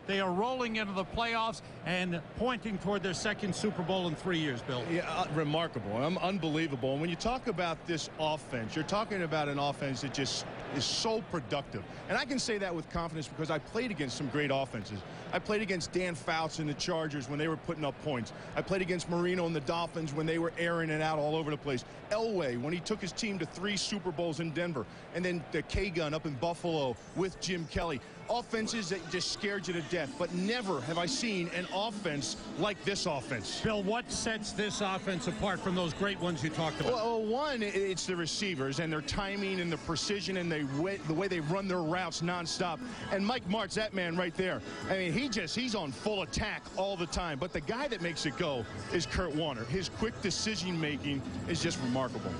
They are rolling into the playoffs and pointing toward their second Super Bowl in 3 years, Bill. Yeah, remarkable. Unbelievable. And when you talk about this offense, you're talking about an offense that just is so productive. And I can say that with confidence because I played against some great offenses. I played against Dan Fouts and the Chargers when they were putting up points. I played against Marino and the Dolphins when they were airing it out all over the place. Elway, when he took his team to 3 Super Bowls in Denver. And then the K-Gun up in Buffalo with Jim Kelly. Offenses that just scared you to death. But never have I seen an offense like this offense. Bill, what sets this offense apart from those great ones you talked about? Well, one, it's the receivers and their timing and the precision and the way they run their routes nonstop. And Mike Martz, that man right there, I mean, he's on full attack all the time. But the guy that makes it go is Kurt Warner. His quick decision-making is just remarkable.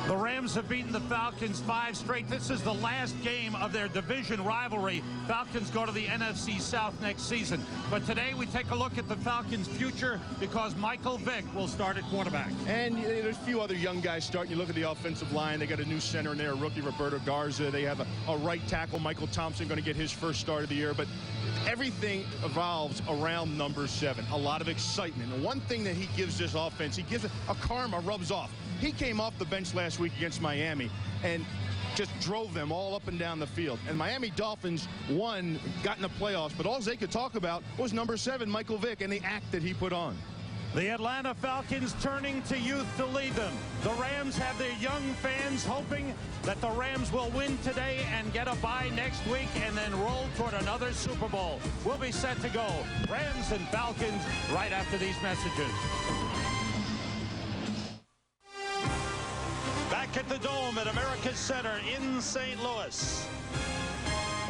The Rams have beaten the Falcons 5 straight. This is the last game of their division rivalry. Falcons go to the NFC South next season. But today we take a look at the Falcons' future because Michael Vick will start at quarterback. And there's a few other young guys starting. You look at the offensive line. They got a new center in there, a rookie, Roberto Garza. They have a right tackle, Michael Thompson, going to get his first start of the year. But everything evolves around number 7. A lot of excitement. And one thing that he gives this offense, he gives a karma rubs off. He came off the bench last week against Miami and just drove them all up and down the field. And Miami Dolphins won, got in the playoffs, but all they could talk about was number 7, Michael Vick, and the act that he put on. The Atlanta Falcons turning to youth to lead them. The Rams have their young fans hoping that the Rams will win today and get a bye next week and then roll toward another Super Bowl. We'll be set to go. Rams and Falcons right after these messages. Back at the Dome at America's Center in St. Louis.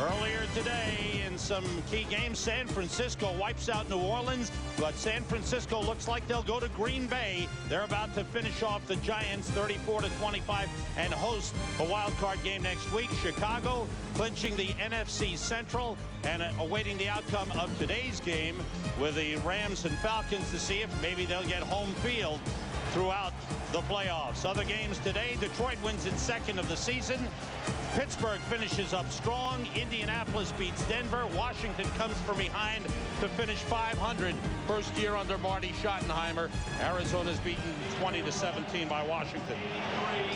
Earlier today in some key games, San Francisco wipes out New Orleans, but San Francisco looks like they'll go to Green Bay. They're about to finish off the Giants 34-25 and host a wild card game next week. Chicago clinching the NFC Central and awaiting the outcome of today's game with the Rams and Falcons to see if maybe they'll get home field throughout the playoffs. Other games today, Detroit wins its 2nd of the season. Pittsburgh finishes up strong. Indianapolis beats Denver. Washington comes from behind to finish 500. First year under Marty Schottenheimer. Arizona's beaten 20-17 by Washington.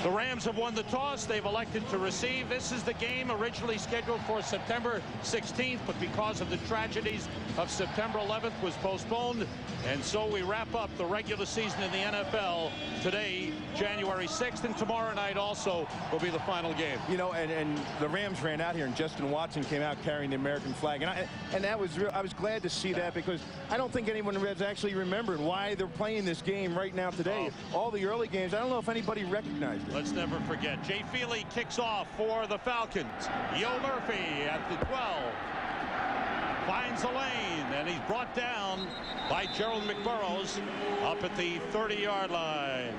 The Rams have won the toss. They've elected to receive. This is the game originally scheduled for September 16th, but because of the tragedies of September 11th was postponed. And so we wrap up the regular season in the NFL today, January 6th, and tomorrow night also will be the final game. You know, and the Rams ran out here, and Justin Watson came out carrying the American flag, and that was real. I was glad to see that because I don't think anyone has actually remembered why they're playing this game right now today. All the early games, I don't know if anybody recognized it. Let's never forget. Jay Feely kicks off for the Falcons. Yo Murphy at the 12. Finds a lane, and he's brought down by Gerald McBurrows up at the 30-yard line.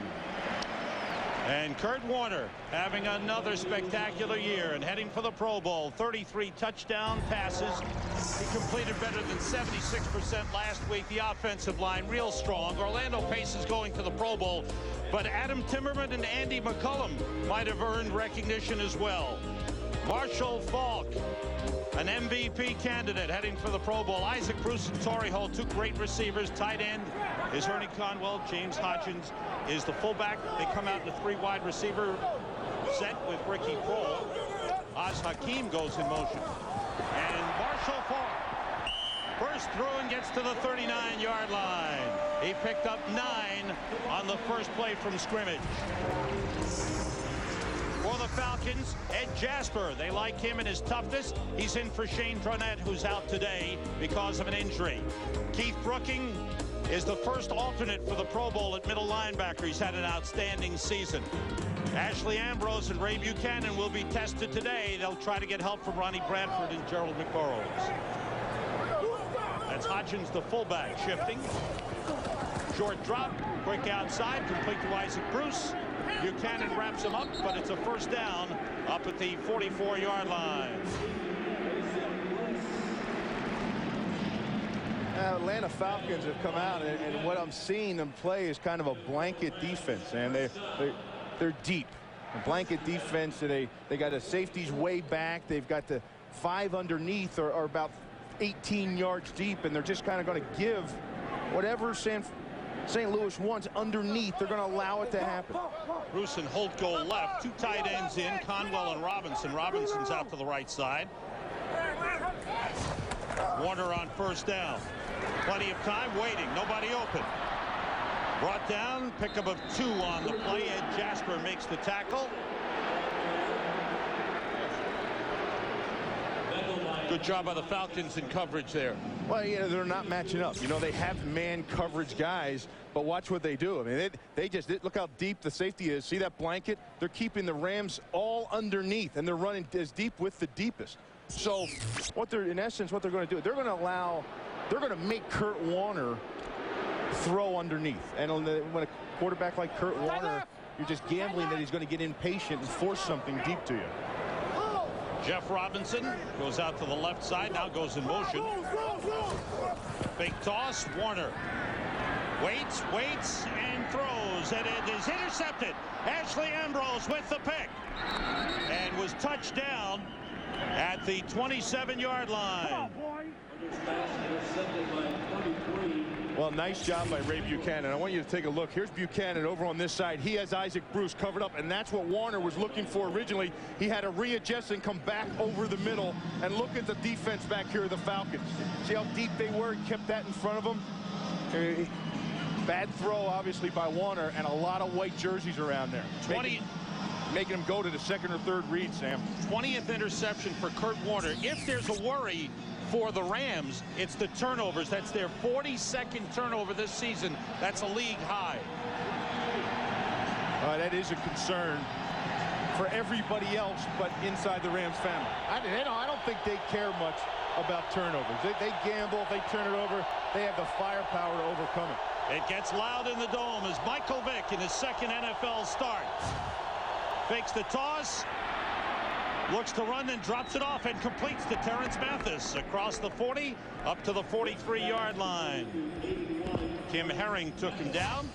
And Kurt Warner having another spectacular year and heading for the Pro Bowl. 33 touchdown passes. He completed better than 76% last week. The offensive line real strong. Orlando Pace is going to the Pro Bowl, but Adam Timmerman and Andy McCullum might have earned recognition as well. Marshall Faulk, an MVP candidate heading for the Pro Bowl. Isaac Bruce and Torrey Holt, 2 great receivers. Tight end is Ernie Conwell. James Hodgins is the fullback. They come out in a 3 wide receiver set with Ricky Prohl. Oz Hakeem goes in motion. And Marshall Faulk bursts through and gets to the 39-yard line. He picked up 9 on the first play from scrimmage. For the Falcons, Ed Jasper. They like him and his toughness. He's in for Shane Dronette, who's out today because of an injury. Keith Brooking is the first alternate for the Pro Bowl at middle linebacker. He's had an outstanding season. Ashley Ambrose and Ray Buchanan will be tested today. They'll try to get help from Ronnie Bradford and Gerald McBurrows. That's Hodgins, the fullback, shifting. Short drop, quick outside, complete to Isaac Bruce. Buchanan wraps him up, but it's a first down up at the 44-yard line. Atlanta Falcons have come out, and what I'm seeing them play is kind of a blanket defense, and they're deep. A blanket defense. They got the safeties way back. They've got the 5 underneath, or about 18 yards deep, and they're just kind of going to give whatever St. Louis wants underneath. They're going to allow it to happen. Bruce and Holt go left. 2 tight ends in, Conwell and Robinson. Robinson's out to the right side. Warner on first down. Plenty of time waiting. Nobody open. Brought down. Pickup of 2 on the play. Ed Jasper makes the tackle. Good job by the Falcons in coverage there. Well, you know, they're not matching up. You know, they have man coverage guys, but watch what they do. I mean, they just look how deep the safety is. See that blanket? They're keeping the Rams all underneath, and they're running as deep with the deepest. So what they're, in essence, what they're going to do, they're going to make Kurt Warner throw underneath. And when a quarterback like Kurt Warner, you're just gambling that he's going to get impatient and force something deep to you. Jeff Robinson goes out to the left side, now goes in motion. Fake toss, Warner waits, and throws, and it is intercepted. Ashley Ambrose with the pick, and was touched down at the 27-yard line. Well, nice job by Ray Buchanan. I want you to take a look. Here's Buchanan over on this side. He has Isaac Bruce covered up, and that's what Warner was looking for originally. He had to readjust and come back over the middle. And look at the defense back here of the Falcons. See how deep they were? He kept that in front of them. Bad throw, obviously, by Warner, and a lot of white jerseys around there. Making him go to the second or third read, Sam. 20th interception for Kurt Warner. If there's a worry for the Rams, it's the turnovers. That's their 42nd turnover this season. That's a league high. That is a concern for everybody else but inside the Rams family. I don't think they care much about turnovers. They gamble. If they turn it over, they have the firepower to overcome it. It gets loud in the dome as Michael Vick in his second NFL start fakes the toss, looks to run, and drops it off and completes to Terrence Mathis across the 40 up to the 43-yard line. Kim Herring took him down.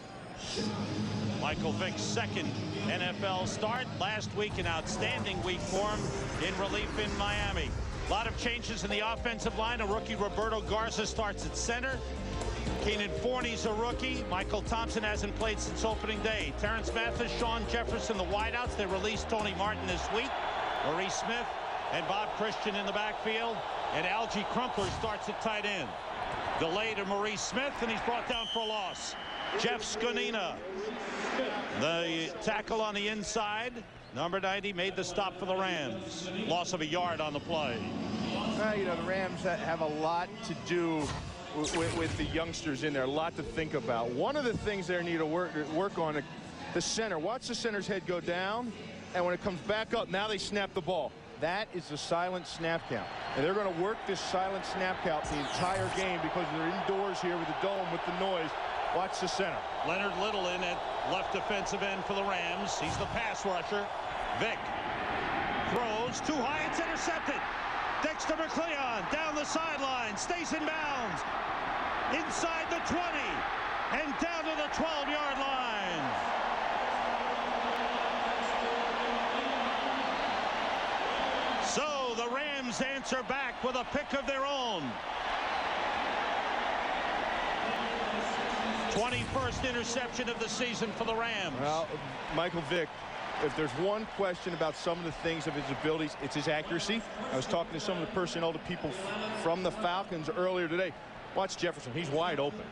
Michael Vick's second NFL start. Last week, an outstanding week for him in relief in Miami. A lot of changes in the offensive line. A rookie Roberto Garza starts at center. Keenan Forney's a rookie. Michael Thompson hasn't played since opening day. Terrence Mathis, Sean Jefferson, the wideouts. They released Tony Martin this week. Maurice Smith and Bob Christian in the backfield. And Algie Crumpler starts at tight end. Delay to Maurice Smith, and he's brought down for a loss. Jeff Skonina, the tackle on the inside. Number 90 made the stop for the Rams. Loss of a yard on the play. You know, the Rams have a lot to do with the youngsters in there, a lot to think about. One of the things they need to work on, the center. Watch the center's head go down, and when it comes back up, now they snap the ball. That is the silent snap count. And they're going to work this silent snap count the entire game because they're indoors here with the dome, with the noise. Watch the center. Leonard Little in at left defensive end for the Rams. He's the pass rusher. Vick throws too high. It's intercepted. Dexter McCleon down the sideline, stays in bounds, inside the 20, and down to the 12-yard line. So the Rams answer back with a pick of their own. 21st interception of the season for the Rams. Well, Michael Vick, if there's one question about some of the things of his abilities, it's his accuracy. I was talking to some of the personnel, to people from the Falcons earlier today. Watch Jefferson. He's wide open.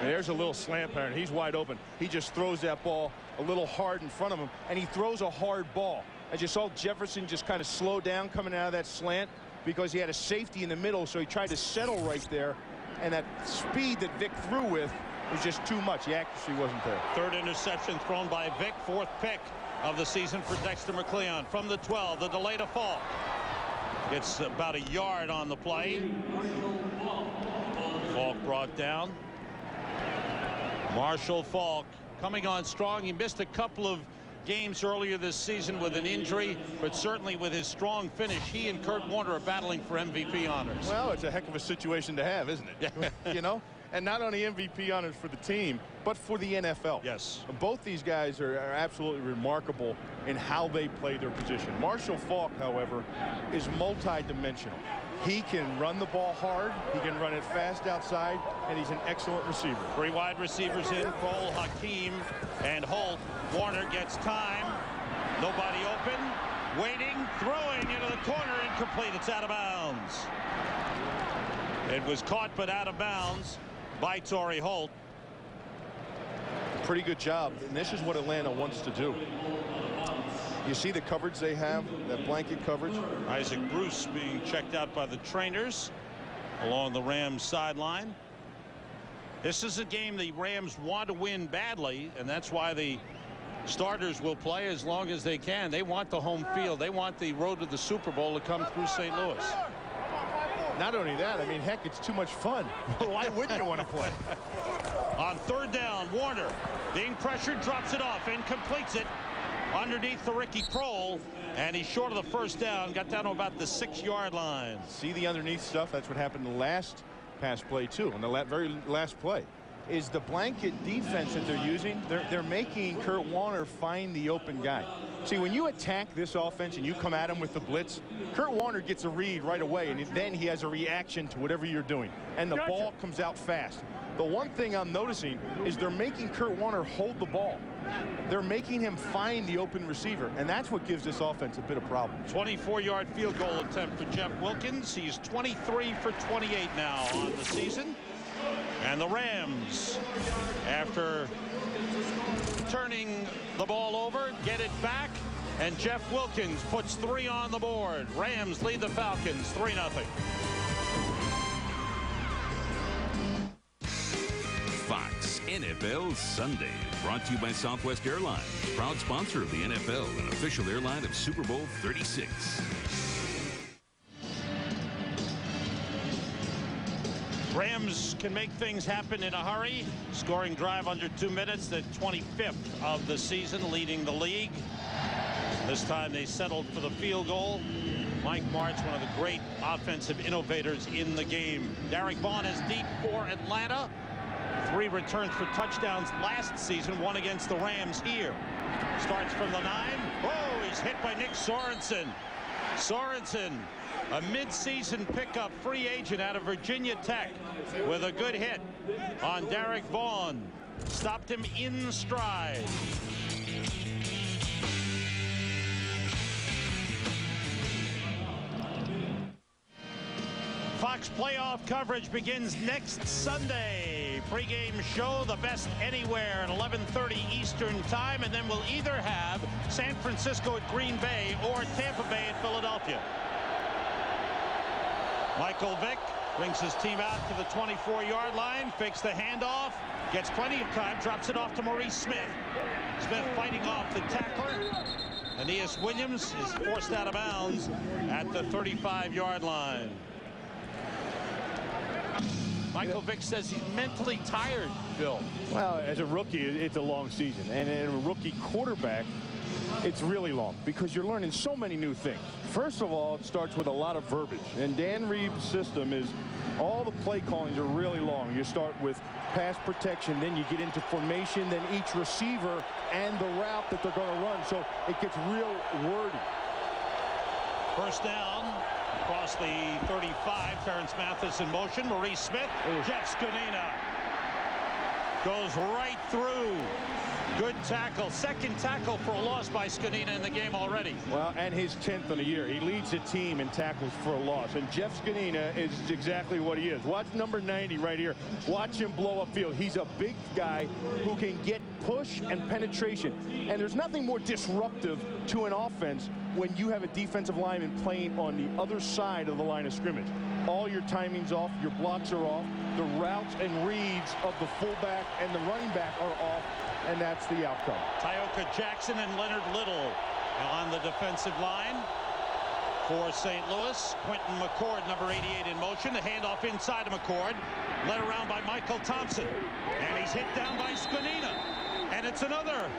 And there's a little slant pattern. He's wide open. He just throws that ball a little hard in front of him, and he throws a hard ball. As you saw, Jefferson just kind of slow down coming out of that slant because he had a safety in the middle, so he tried to settle right there. And that speed that Vick threw with was just too much. The accuracy wasn't there. Third interception thrown by Vick. Fourth pick of the season for Dexter McCleon from the 12. The delay to Falk. It's about a yard on the play. Falk brought down. Marshall Falk coming on strong. He missed a couple of games earlier this season with an injury, but certainly with his strong finish, he and Kurt Warner are battling for MVP honors. Well, it's a heck of a situation to have, isn't it? You know? And not only MVP honors for the team, but for the NFL. Yes. Both these guys are absolutely remarkable in how they play their position. Marshall Falk, however, is multi-dimensional. He can run the ball hard. He can run it fast outside, and he's an excellent receiver. 3 wide receivers in. Cole, Hakeem, and Holt. Warner gets time. Nobody open. Waiting, throwing into the corner, incomplete. It's out of bounds. It was caught but out of bounds by Torrey Holt. Pretty good job, and this is what Atlanta wants to do. You see the coverage they have, that blanket coverage. Isaac Bruce being checked out by the trainers along the Rams sideline. This is a game the Rams want to win badly, and that's why the starters will play as long as they can. They want the home field. They want the road to the Super Bowl to come through St. Louis. Not only that, I mean, heck, it's too much fun. Why wouldn't you want to play? On 3rd down, Warner being pressured, drops it off and completes it underneath the Ricky Kroll, and he's short of the 1st down. Got down to about the 6-yard line. See the underneath stuff? That's what happened in the last pass play too. On the very last play is the blanket defense that they're using. They're making Kurt Warner find the open guy. See, when you attack this offense and you come at him with the blitz, Kurt Warner gets a read right away, and then he has a reaction to whatever you're doing, and the ball comes out fast. The one thing I'm noticing is they're making Kurt Warner hold the ball. They're making him find the open receiver, and that's what gives this offense a bit of problem. 24-yard field goal attempt for Jeff Wilkins. He's 23 for 28 now on the season. And the Rams, after turning the ball over, get it back, and Jeff Wilkins puts 3 on the board. Rams lead the Falcons 3-0. Fox NFL Sunday, brought to you by Southwest Airlines, proud sponsor of the NFL and official airline of Super Bowl 36. Rams can make things happen in a hurry. Scoring drive under 2 minutes, the 25th of the season, leading the league. This time they settled for the field goal. Mike Martz, one of the great offensive innovators in the game. Derek Vaughn is deep for Atlanta. 3 returns for touchdowns last season, 1 against the Rams here. Starts from the 9. Oh, he's hit by Nick Sorensen. Sorensen, a mid-season pickup free agent out of Virginia Tech, with a good hit on Derek Vaughn. Stopped him in stride. Fox playoff coverage begins next Sunday. Pre-game show, the best anywhere at 11:30 Eastern time, and then we'll either have San Francisco at Green Bay or Tampa Bay at Philadelphia. Michael Vick brings his team out to the 24-yard line, fakes the handoff, gets plenty of time, drops it off to Maurice Smith. Smith fighting off the tackler. Aeneas Williams is forced out of bounds at the 35-yard line. Michael Vick says he's mentally tired, Bill. Well, as a rookie, it's a long season. And in a rookie quarterback, it's really long because you're learning so many new things. First of all, it starts with a lot of verbiage. And Dan Reeves' system is all the play callings are really long. You start with pass protection, then you get into formation, then each receiver and the route that they're going to run. So it gets real wordy. 1st down. Across the 35, Terrence Mathis in motion. Maurice Smith, Jeff Skanina goes right through. Good tackle. 2nd tackle for a loss by Skanina in the game already. Well, and his 10th in the year. He leads the team in tackles for a loss. And Jeff Skanina is exactly what he is. Watch number 90 right here. Watch him blow up field. He's a big guy who can get push and penetration. And there's nothing more disruptive to an offense when you have a defensive lineman playing on the other side of the line of scrimmage. All your timing's off, your blocks are off, the routes and reads of the fullback and the running back are off, and that's the outcome. Tyoka Jackson and Leonard Little on the defensive line for St. Louis. Quentin McCord, number 88, in motion. The handoff inside of McCord, led around by Michael Thompson, and he's hit down by Skanina. And it's another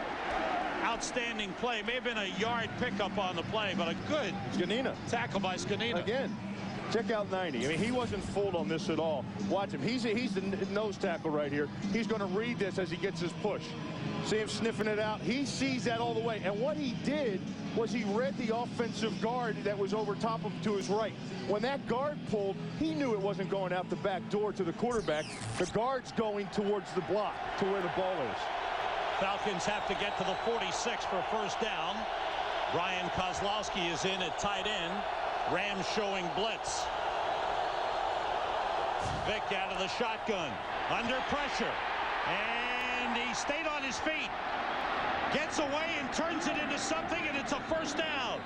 outstanding play. May have been a yard pickup on the play, but a good Skanina tackle by Skanina. again. Check out 90. I mean, he wasn't fooled on this at all. Watch him. He's the nose tackle right here. He's going to read this as he gets his push. See him sniffing it out. He sees that all the way. And what he did was he read the offensive guard that was over top of him to his right. When that guard pulled, he knew it wasn't going out the back door to the quarterback. The guard's going towards the block to where the ball is. Falcons have to get to the 46 for first down. Brian Kozlowski is in at tight end. Rams showing blitz. Vick out of the shotgun. Under pressure. And he stayed on his feet. Gets away and turns it into something, and it's a first down.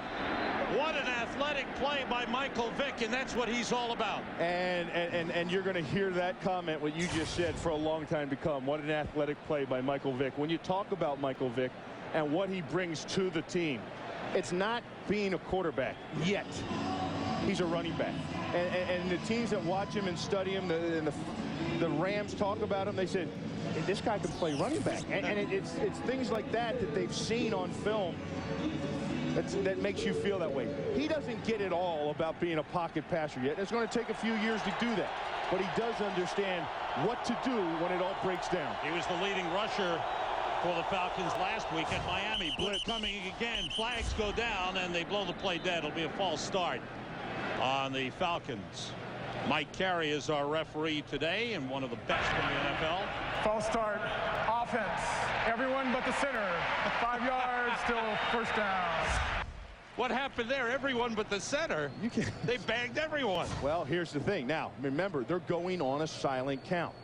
What an athletic play by Michael Vick, and that's what he's all about. And you're going to hear that comment, what you just said, for a long time to come. What an athletic play by Michael Vick. When you talk about Michael Vick and what he brings to the team, it's not being a quarterback yet. He's a running back. And the teams that watch him and study him, the Rams talk about him, they said, this guy can play running back. And it's things like that that they've seen on film that makes you feel that way. He doesn't get it all about being a pocket passer yet. It's going to take a few years to do that. But he does understand what to do when it all breaks down. He was the leading rusher for the Falcons last week at Miami. Blitz coming again. Flags go down, and they blow the play dead. It'll be a false start on the Falcons. Mike Carey is our referee today, and one of the best in the NFL. False start. Offense. Everyone but the center. 5 yards, still first down. What happened there? Everyone but the center. They bagged everyone. Well, here's the thing. Now, remember, they're going on a silent count.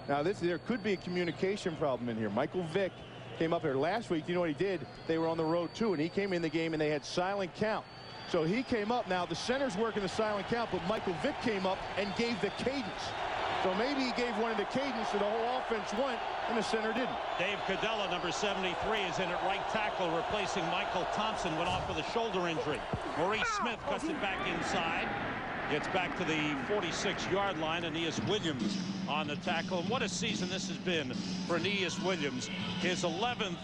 Now, there could be a communication problem in here. Michael Vick came up here last week. You know what he did? They were on the road, too, and he came in the game, and they had silent count. So he came up. Now, the center's working the silent count, but Michael Vick came up and gave the cadence. So maybe he gave one of the cadence that the whole offense went, and the center didn't. Dave Cadella, number 73, is in at right tackle, replacing Michael Thompson, went off with a shoulder injury. Maurice Smith cuts it back inside. Gets back to the 46-yard line. Aeneas Williams on the tackle. And what a season this has been for Aeneas Williams. His 11th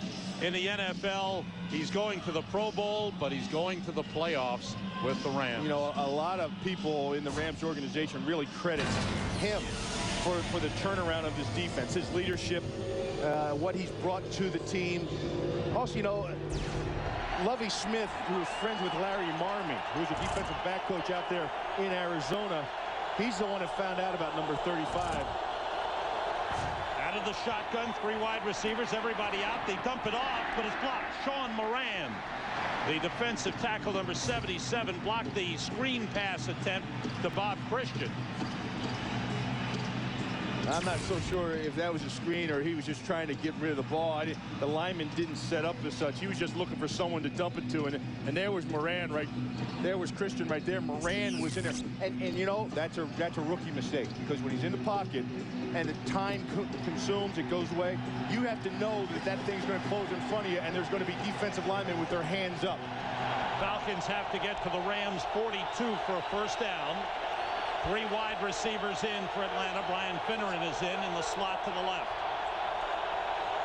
in the NFL. He's going to the Pro Bowl, but he's going to the playoffs with the Rams. You know, a lot of people in the Rams organization really credit him for the turnaround of this defense, his leadership, what he's brought to the team. Also, you know, Lovie Smith, who was friends with Larry Marmon, who's a defensive back coach out there in Arizona, he's the one that found out about number 35. Out of the shotgun, 3 wide receivers, everybody out. They dump it off, but it's blocked. Sean Moran, the defensive tackle, number 77, blocked the screen pass attempt to Bob Christian. I'm not so sure if that was a screen or he was just trying to get rid of the ball. The lineman didn't set up as such. He was just looking for someone to dump it to. And there was Moran right there. Was Christian right there. Moran was in there. And you know, that's a rookie mistake, because when he's in the pocket and the time consumes, it goes away, you have to know that thing's going to close in front of you, and there's going to be defensive linemen with their hands up. Falcons have to get to the Rams 42 for a first down. 3 wide receivers in for Atlanta. Brian Finneran is in the slot to the left.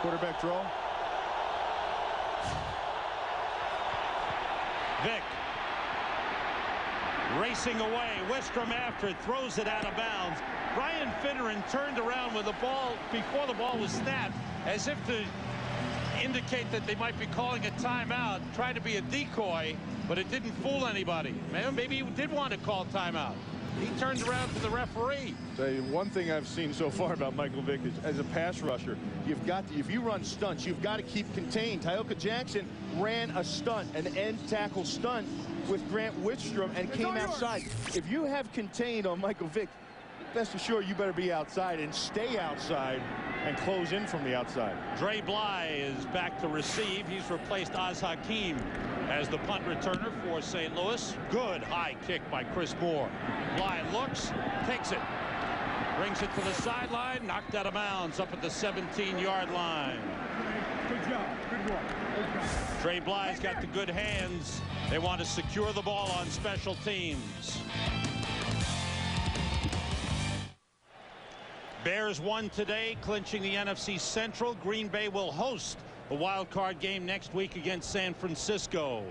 Quarterback draw. Vick racing away. Wistrom after it, throws it out of bounds. Brian Finneran turned around with the ball before the ball was snapped, as if to indicate that they might be calling a timeout, tried to be a decoy, but it didn't fool anybody. Maybe he did want to call timeout. He turns around to the referee. So one thing I've seen so far about Michael Vick is, as a pass rusher, you've got to, if you run stunts, you've got to keep contained. Tyoka Jackson ran a stunt, an end tackle stunt with Grant Wistrom, and came outside. If you have contained on Michael Vick, best assured you better be outside and stay outside and close in from the outside. Dre Bly is back to receive. He's replaced Oz Hakeem as the punt returner for St. Louis. Good high kick by Chris Moore. Bly looks, takes it, brings it to the sideline, knocked out of bounds up at the 17-yard line. Good job. Good work. Dre Bly's got the good hands. They want to secure the ball on special teams. Bears won today, clinching the NFC Central. Green Bay will host the wild card game next week against San Francisco.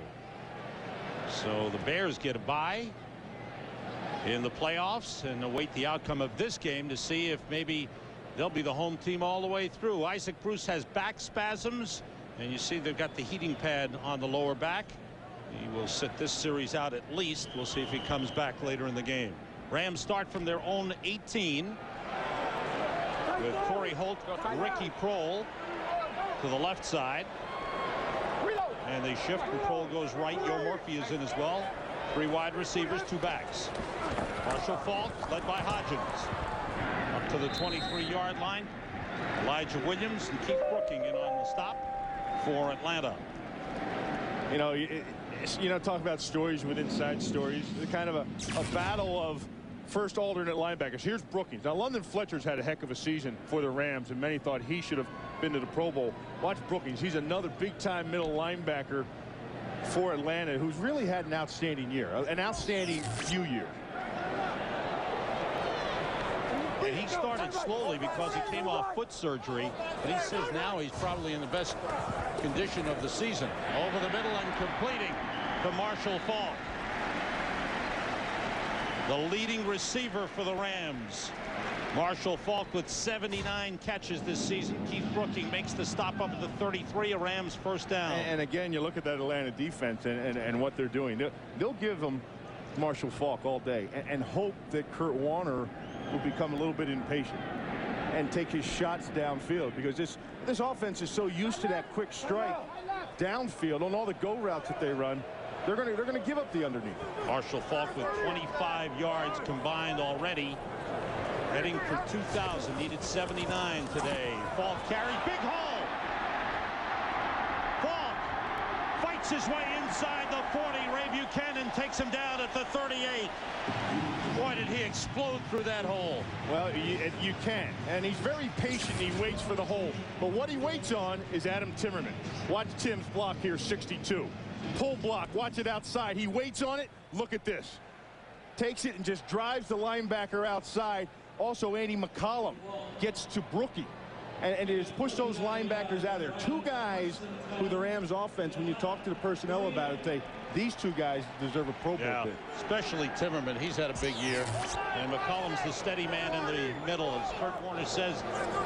So the Bears get a bye. in the playoffs and await the outcome of this game to see if maybe they'll be the home team all the way through. Isaac Bruce has back spasms, and you see they've got the heating pad on the lower back. He will sit this series out at least. We'll see if he comes back later in the game. Rams start from their own 18 with Torrey Holt, Ricky Prohl to the left side, and they shift and Prohl goes right. Joe Murphy is in as well. 3 wide receivers, 2 backs. Marshall Faulk led by Hodgins up to the 23-yard line. Elijah Williams and Keith Brooking in on the stop for Atlanta. You know, talk about stories with inside stories. It's kind of a battle of first alternate linebackers. Here's Brookings. Now, London Fletcher's had a heck of a season for the Rams, and many thought he should have been to the Pro Bowl. Watch Brookings. He's another big-time middle linebacker for Atlanta who's really had an outstanding year, an outstanding few years. And he started slowly because he came off foot surgery, but he says now he's probably in the best condition of the season. Over the middle and completing to Marshall Faulk, the leading receiver for the Rams. Marshall Faulk with 79 catches this season. Keith Brooking makes the stop up at the 33, a Rams first down. And again, you look at that Atlanta defense and what they're doing. They'll give them Marshall Faulk all day and hope that Kurt Warner will become a little bit impatient and take his shots downfield, because this offense is so used to that quick strike downfield on all the go routes that they run. They're going to give up the underneath. Marshall Faulk with 25 yards combined already, heading for 2,000. Needed 79 today. Faulk carries, big hole. Faulk fights his way inside the 40. Ray Buchanan takes him down at the 38. Boy, did he explode through that hole. Well, you can. And he's very patient. He waits for the hole. But what he waits on is Adam Timmerman. Watch Tim's block here, 62. Pull block. Watch it outside. He waits on it. Look at this. Takes it and just drives the linebacker outside. Also, Andy McCollum gets to Brookie. And it has pushed those linebackers out there. 2 guys who the Rams offense, when you talk to the personnel about it, these 2 guys deserve a Pro Bowl bid. Especially Timmerman. He's had a big year. And McCollum's the steady man in the middle. As Kurt Warner says,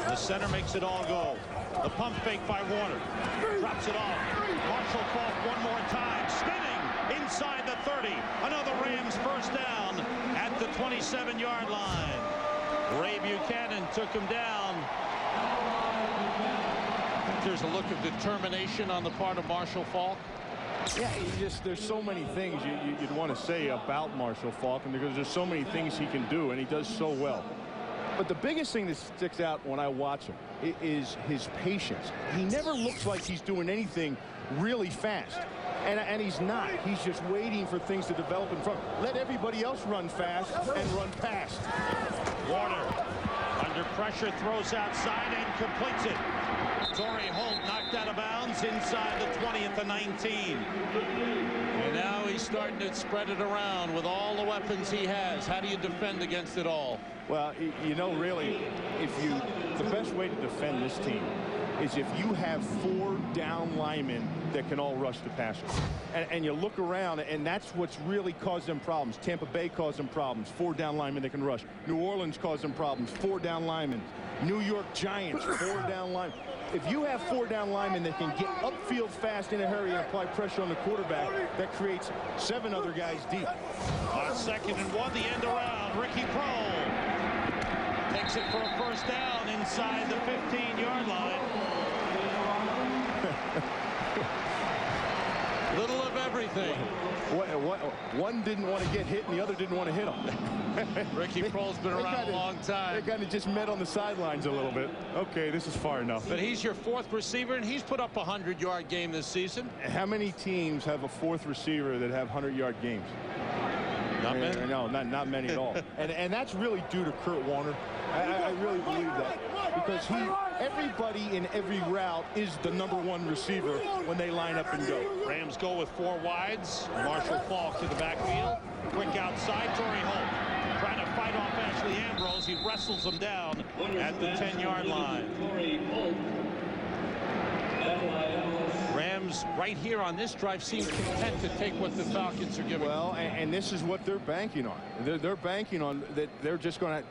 the center makes it all go. The pump fake by Warner. Drops it off. Marshall Faulk one more time. Spinning inside the 30. Another Rams first down at the 27-yard line. Ray Buchanan took him down. There's a look of determination on the part of Marshall Faulk. Yeah, there's so many things you'd want to say about Marshall Faulk, and because there's so many things he can do, and he does so well. But the biggest thing that sticks out when I watch him is his patience. He never looks like he's doing anything really fast. And he's not. He's just waiting for things to develop in front. Let everybody else run fast and run past. Warner under pressure throws outside and completes it. Torrey Holt knocked out of bounds inside the 20 at the 19. And now he's starting to spread it around with all the weapons he has. How do you defend against it all? Well, you know, really, the best way to defend this team is if you have 4 down linemen that can all rush the passer. And you look around, and that's what's really caused them problems. Tampa Bay caused them problems. 4 down linemen that can rush. New Orleans caused them problems. 4 down linemen. New York Giants, 4 down linemen. If you have 4 down linemen that can get upfield fast in a hurry and apply pressure on the quarterback, that creates 7 other guys deep. On 2nd and 1, the end around. Ricky Prohl takes it for a first down inside the 15-yard line. Little of everything. One didn't want to get hit, and the other didn't want to hit him. Ricky Prohl's been around a long time. They kind of just met on the sidelines a little bit. Okay, this is far enough. But he's your 4th receiver, and he's put up a 100-yard game this season. How many teams have a 4th receiver that have 100-yard games? Not many. No, not many at all. and that's really due to Kurt Warner. I really believe that, because everybody in every route is the #1 receiver when they line up and go. Rams go with 4 wides. Marshall Faulk to the backfield. Quick outside, Torrey Holt trying to fight off Ashley Ambrose. He wrestles him down at the 10-yard line. Rams right here on this drive seem content to take what the Falcons are giving. Well, and this is what they're banking on. They're banking on that. They're just going to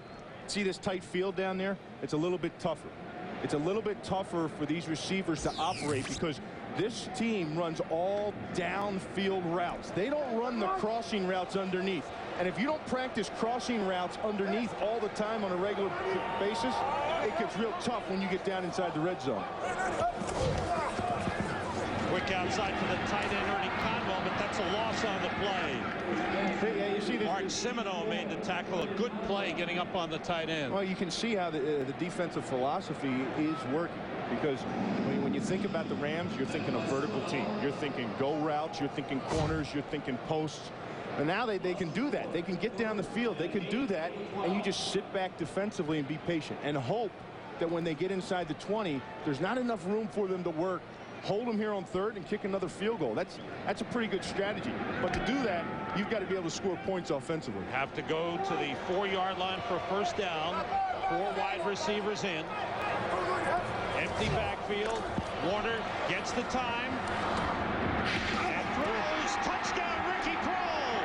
see this tight field down there. It's a little bit tougher. It's a little bit tougher for these receivers to operate because this team runs all downfield routes. They don't run the crossing routes underneath. And if you don't practice crossing routes underneath all the time on a regular basis, it gets real tough when you get down inside the red zone. Quick outside for the tight end, Ernie Conwell, but that's a loss on the play. Yeah, you see this. Mark Semino made the tackle. A good play getting up on the tight end. Well, you can see how the defensive philosophy is working. Because when you think about the Rams, you're thinking a vertical team. You're thinking go routes. You're thinking corners. You're thinking posts. And now they can do that. They can get down the field. They can do that. And you just sit back defensively and be patient and hope that when they get inside the 20, there's not enough room for them to work. Hold them here on third and kick another field goal. That's a pretty good strategy. But to do that, you've got to be able to score points offensively. Have to go to the 4-yard line for a first down. 4 wide receivers in. Empty backfield. Warner gets the time. And throws. Touchdown, Ricky Prohl.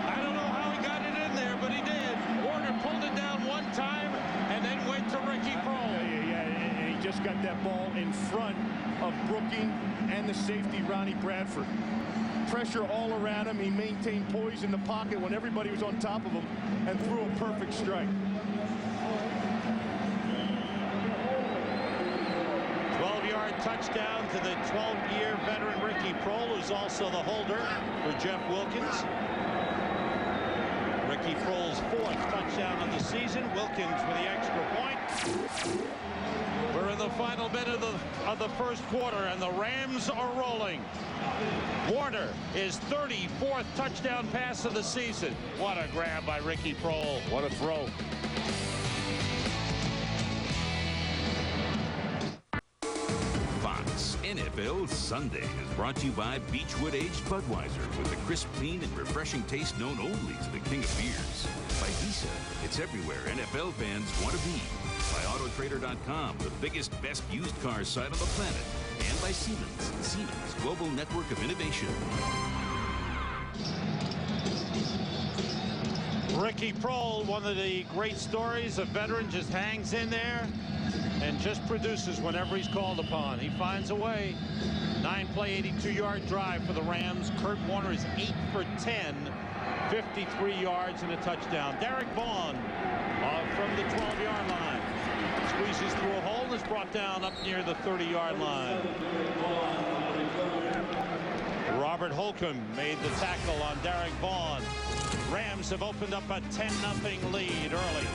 I don't know how he got it in there, but he did. Warner pulled it down one time and then went to Ricky Prohl. Yeah, and he just got that ball in front of Brooking and the safety, Ronnie Bradford. Pressure all around him. He maintained poise in the pocket when everybody was on top of him and threw a perfect strike. 12-yard touchdown to the 12-year veteran Ricky Prohl, who's also the holder for Jeff Wilkins. Ricky Prohl's 4th touchdown of the season. Wilkins with the extra point. We're in the final minute of the first quarter, and the Rams are rolling. Warner, his 34th touchdown pass of the season. What a grab by Ricky Prohl. What a throw. Fox NFL Sunday is brought to you by Beechwood Aged Budweiser with the crisp, clean, and refreshing taste known only to the king of beers. By Visa, it's everywhere NFL fans want to be. By Autotrader.com, the biggest, best used car site on the planet. And by Siemens, global network of innovation. Ricky Prohl, one of the great stories. A veteran just hangs in there and just produces whenever he's called upon. He finds a way. 9-play, 82-yard drive for the Rams. Kurt Warner is 8 for 10, 53 yards and a touchdown. Derek Vaughn from the 12-yard line. Squeezes through a hole and is brought down up near the 30-yard line. Robert Holcomb made the tackle on Derek Vaughn. Rams have opened up a 10-0 lead early.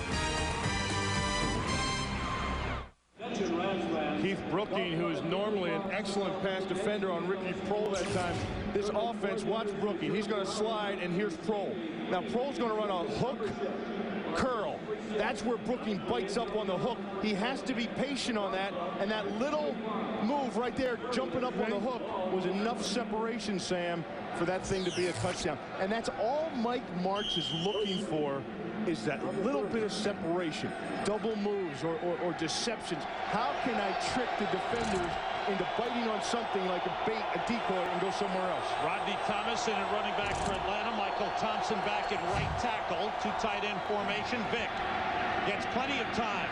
Keith Brooking, who is normally an excellent pass defender on Ricky Prohl that time. This offense, watch Brooking. He's going to slide, and here's Prohl. Now, Prohl's going to run a hook curl. That's where Brooking bites up on the hook. He has to be patient on that, and that little move right there, jumping up on the hook, was enough separation, Sam, for that thing to be a touchdown. And that's all Mike Martz is looking for, is that little bit of separation, double moves or deceptions. How can I trick the defenders into biting on something like a bait, a decoy, and go somewhere else? Rodney Thomas in at running back for Atlanta. Michael Thompson back at right tackle. 2 tight end formation. Vick gets plenty of time.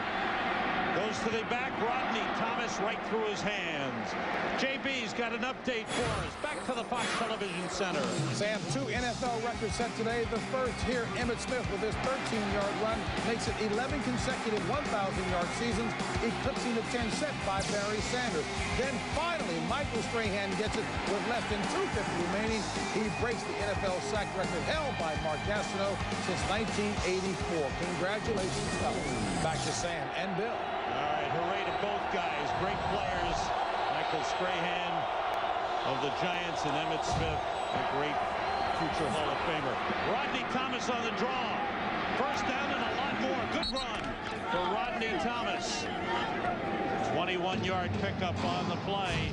Goes to the back. Rodney Thomas right through his hands. JB's got an update for us. Back to the Fox Television Center. Sam, 2 NFL records set today. The first here, Emmitt Smith with his 13-yard run makes it 11 consecutive 1,000-yard seasons, eclipsing the 10 set by Barry Sanders. Then finally, Michael Strahan gets it with less than 250 remaining. He breaks the NFL sack record held by Mark Gastineau since 1984. Congratulations, fellas. Back to Sam and Bill. All right, hooray to both guys. Great players. Michael Strahan of the Giants and Emmitt Smith, a great future Hall of Famer. Rodney Thomas on the draw. First down and a lot more. Good run for Rodney Thomas. 21-yard pickup on the play.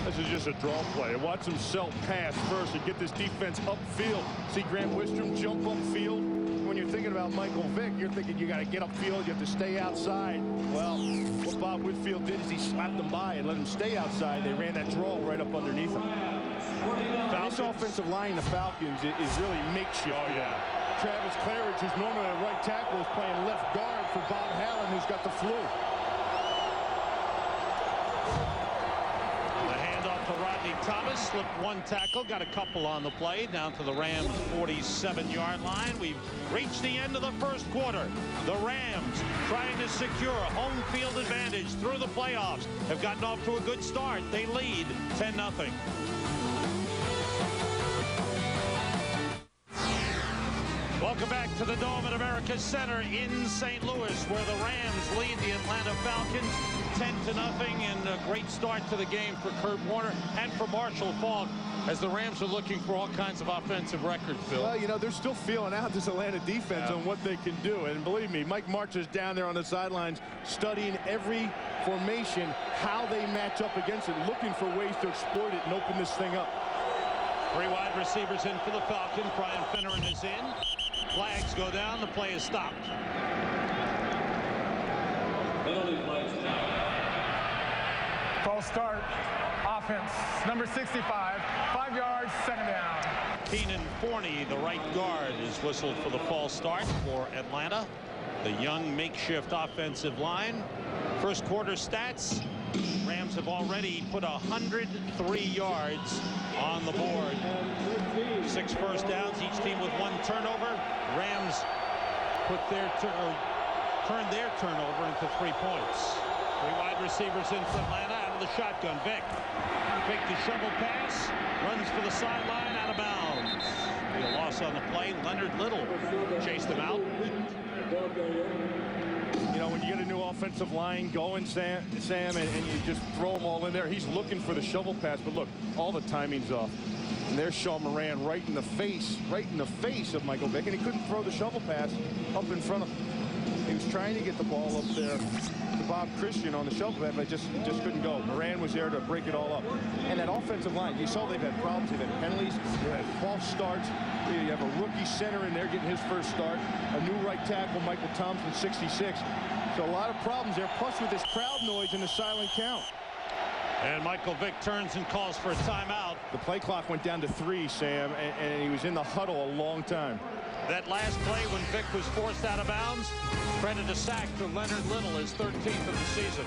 This is just a draw play. Watch him self-pass first and get this defense upfield. See Grant Wistrom jump upfield. When you're thinking about Michael Vick, you're thinking you got to get upfield, you have to stay outside. Well, what Bob Whitfield did is he slapped them by and let them stay outside. They ran that draw right up underneath them. This offensive line, the Falcons, is really makeshift. Oh, yeah. Travis Claridge, who's normally a right tackle, is playing left guard for Bob Hallen, who's got the flu. Thomas slipped one tackle, got a couple on the play, down to the Rams' 47-yard line. We've reached the end of the first quarter. The Rams, trying to secure home field advantage through the playoffs, have gotten off to a good start. They lead 10-0. Welcome back to the Dome at America's Center in St. Louis, where the Rams lead the Atlanta Falcons 10-0, and a great start to the game for Kurt Warner and for Marshall Faulk, as the Rams are looking for all kinds of offensive records, Phil. Well, you know, they're still feeling out this Atlanta defense on what they can do. And believe me, Mike Martz is down there on the sidelines studying every formation, how they match up against it, looking for ways to exploit it and open this thing up. Three wide receivers in for the Falcons. Brian Finneran is in. Flags go down. The play is stopped. False start. Offense. Number 65. 5 yards. Second down. Keenan Forney, the right guard, is whistled for the false start for Atlanta. The young makeshift offensive line. First quarter stats. Rams have already put 103 yards on the board. 6 first downs, each team with 1 turnover. Rams turned their turnover into 3 points. 3 wide receivers in for Atlanta, out of the shotgun. Vick. Vick the shovel pass, runs for the sideline, out of bounds. A loss on the play. Leonard Little chased him out. You know, when you get a new offensive line going, Sam, and you just throw them all in there, he's looking for the shovel pass. But look, all the timing's off. And there's Sean Moran right in the face of Michael Vick, and he couldn't throw the shovel pass up in front of him. He was trying to get the ball up there to Bob Christian on the shovel pass, but just couldn't go. Moran was there to break it all up. And that offensive line, you saw they've had problems. They've had penalties, they've had false starts. You have a rookie center in there getting his first start. A new right tackle, Michael Thompson, 66. So a lot of problems there, plus with this crowd noise and the silent count. And Michael Vick turns and calls for a timeout. The play clock went down to 3, Sam, and he was in the huddle a long time. That last play when Vick was forced out of bounds, credit a sack to Leonard Little, his 13th of the season.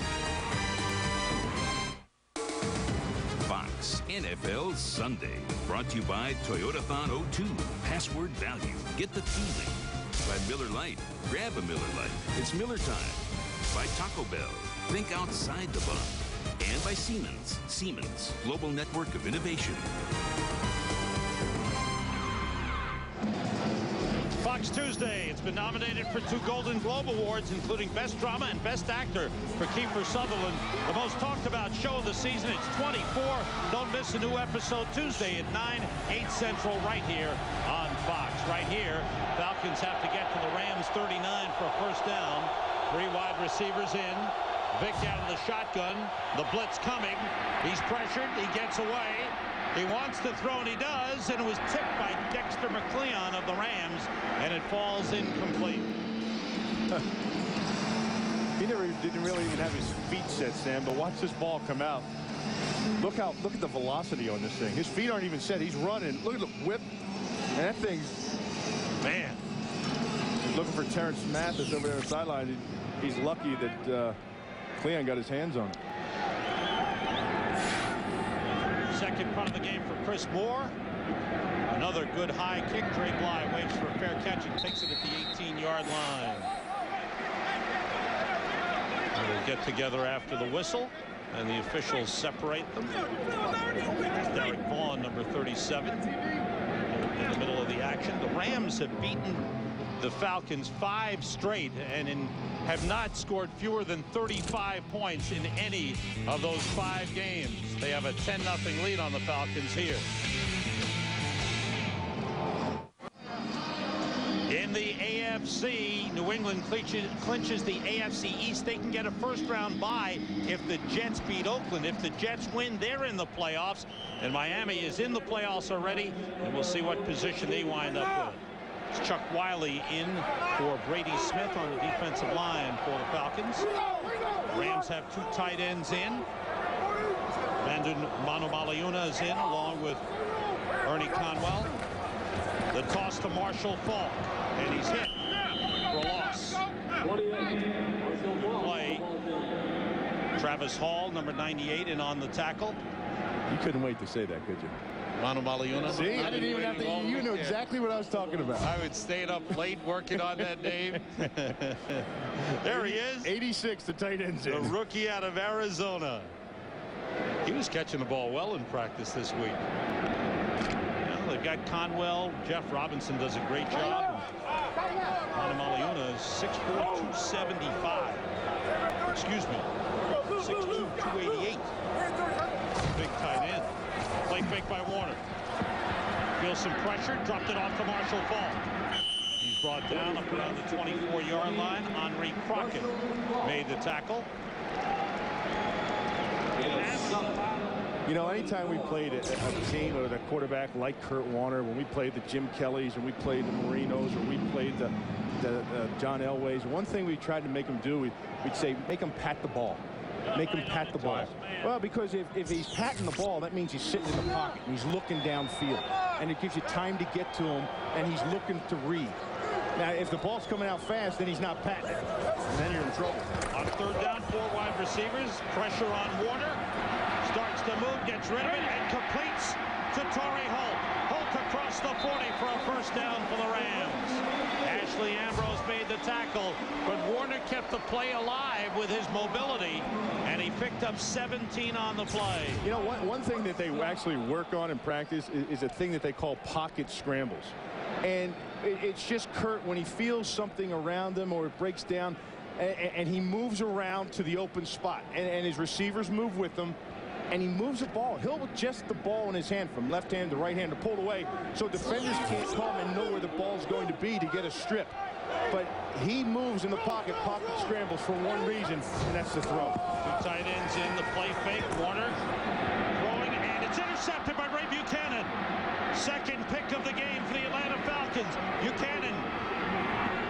Fox NFL Sunday, brought to you by Toyotathon 02. Password value. Get the feeling. By Miller Lite. Grab a Miller Lite. It's Miller time. By Taco Bell. Think outside the bun. And by Siemens. Siemens, global network of innovation. Fox Tuesday. It's been nominated for 2 Golden Globe Awards, including Best Drama and Best Actor for Kiefer Sutherland. The most talked about show of the season. It's 24. Don't miss a new episode Tuesday at 9, 8 Central right here on Fox. Right here, Falcons have to get to the Rams 39 for a first down. 3 wide receivers in. Vick out of the shotgun. The blitz coming. He's pressured. He gets away. He wants to throw, and he does, and it was tipped by Dexter McCleon of the Rams, and it falls incomplete. He didn't really even have his feet set, Sam, but watch this ball come out. Look at the velocity on this thing. His feet aren't even set. He's running. Look at the whip. And that thing's, man. He's looking for Terrence Mathis over there on the sideline. He's lucky that Cleon got his hands on it. Second punt of the game for Chris Moore. Another good high kick. Dre Bly waits for a fair catch and takes it at the 18-yard line. They'll get together after the whistle, and the officials separate them. Derek Vaughn, number 37, in the middle of the action. The Rams have beaten the Falcons 5 straight and have not scored fewer than 35 points in any of those 5 games. They have a 10-0 lead on the Falcons here. In the NFC. New England clinches the AFC East. They can get a first-round bye if the Jets beat Oakland. If the Jets win, they're in the playoffs. And Miami is in the playoffs already. And we'll see what position they wind up with. It's Chuck Wiley in for Brady Smith on the defensive line for the Falcons. Rams have 2 tight ends in. Brandon Manumaluyuna is in along with Ernie Conwell. The toss to Marshall Faulk, and he's hit for a loss. Play. Travis Hall, number 98, in on the tackle. You couldn't wait to say that, could you? Manumaluyuna. See, I didn't even have to. You knew exactly what I was talking about. I would stay up late working on that name. There he is. 86, the tight end's The in. rookie out of Arizona. He was catching the ball well in practice this week. Well, they've got Conwell. Jeff Robinson does a great job. Manumaluyuna is 6'4", 275. Excuse me, 6'2", 288. Big tight end. Play fake by Warner. Feels some pressure. Dropped it off to Marshall Faulk. He's brought down up around the 24-yard line. Henri Crockett made the tackle. You know, anytime we played a team or the quarterback like Kurt Warner, when we played the Jim Kellys, or we played the Marinos, or we played the John Elways, one thing we tried to make him do, we'd say, make him pat the ball. Make him pat the ball. Well, because if he's patting the ball, that means he's sitting in the pocket and he's looking downfield. And it gives you time to get to him, and he's looking to read. Now, if the ball's coming out fast, then he's not patting it. And then you're in trouble. On 3rd down, 4 wide receivers. Pressure on Warner. Starts to move, gets rid of it, and completes to Torrey Holt. Holt across the 40 for a first down for the Rams. Ashley Ambrose made the tackle, but Warner kept the play alive with his mobility, and he picked up 17 on the play. You know, one thing that they actually work on in practice is a thing that they call pocket scrambles. And it's just Kurt, when he feels something around him or it breaks down, and he moves around to the open spot, and his receivers move with him, and he moves the ball. He'll adjust the ball in his hand from left hand to right hand to pull it away, so defenders can't come and know where the ball's going to be to get a strip. But he moves in the pocket scrambles for one reason, and that's the throw. 2 tight ends in the play fake. Warner throwing, and it's intercepted by Ray Buchanan. Second pick of the game for the Atlanta Falcons. Buchanan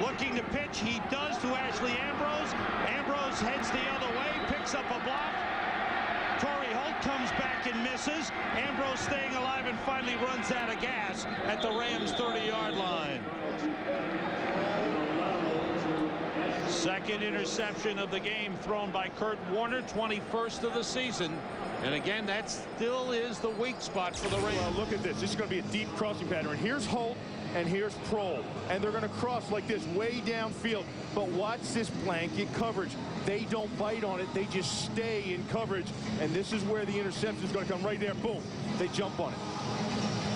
looking to pitch. He does to Ashley Ambrose. Ambrose heads the other way, picks up a block. Torrey Holt comes back and misses. Ambrose staying alive and finally runs out of gas at the Rams' 30-yard line. Second interception of the game thrown by Kurt Warner, 21st of the season. And again, that still is the weak spot for the Rams. Well, look at this. This is going to be a deep crossing pattern. Here's Holt and here's Prohl. And they're going to cross like this way downfield. But watch this blanket coverage. They don't bite on it. They just stay in coverage. And this is where the interception is going to come right there. Boom. They jump on it.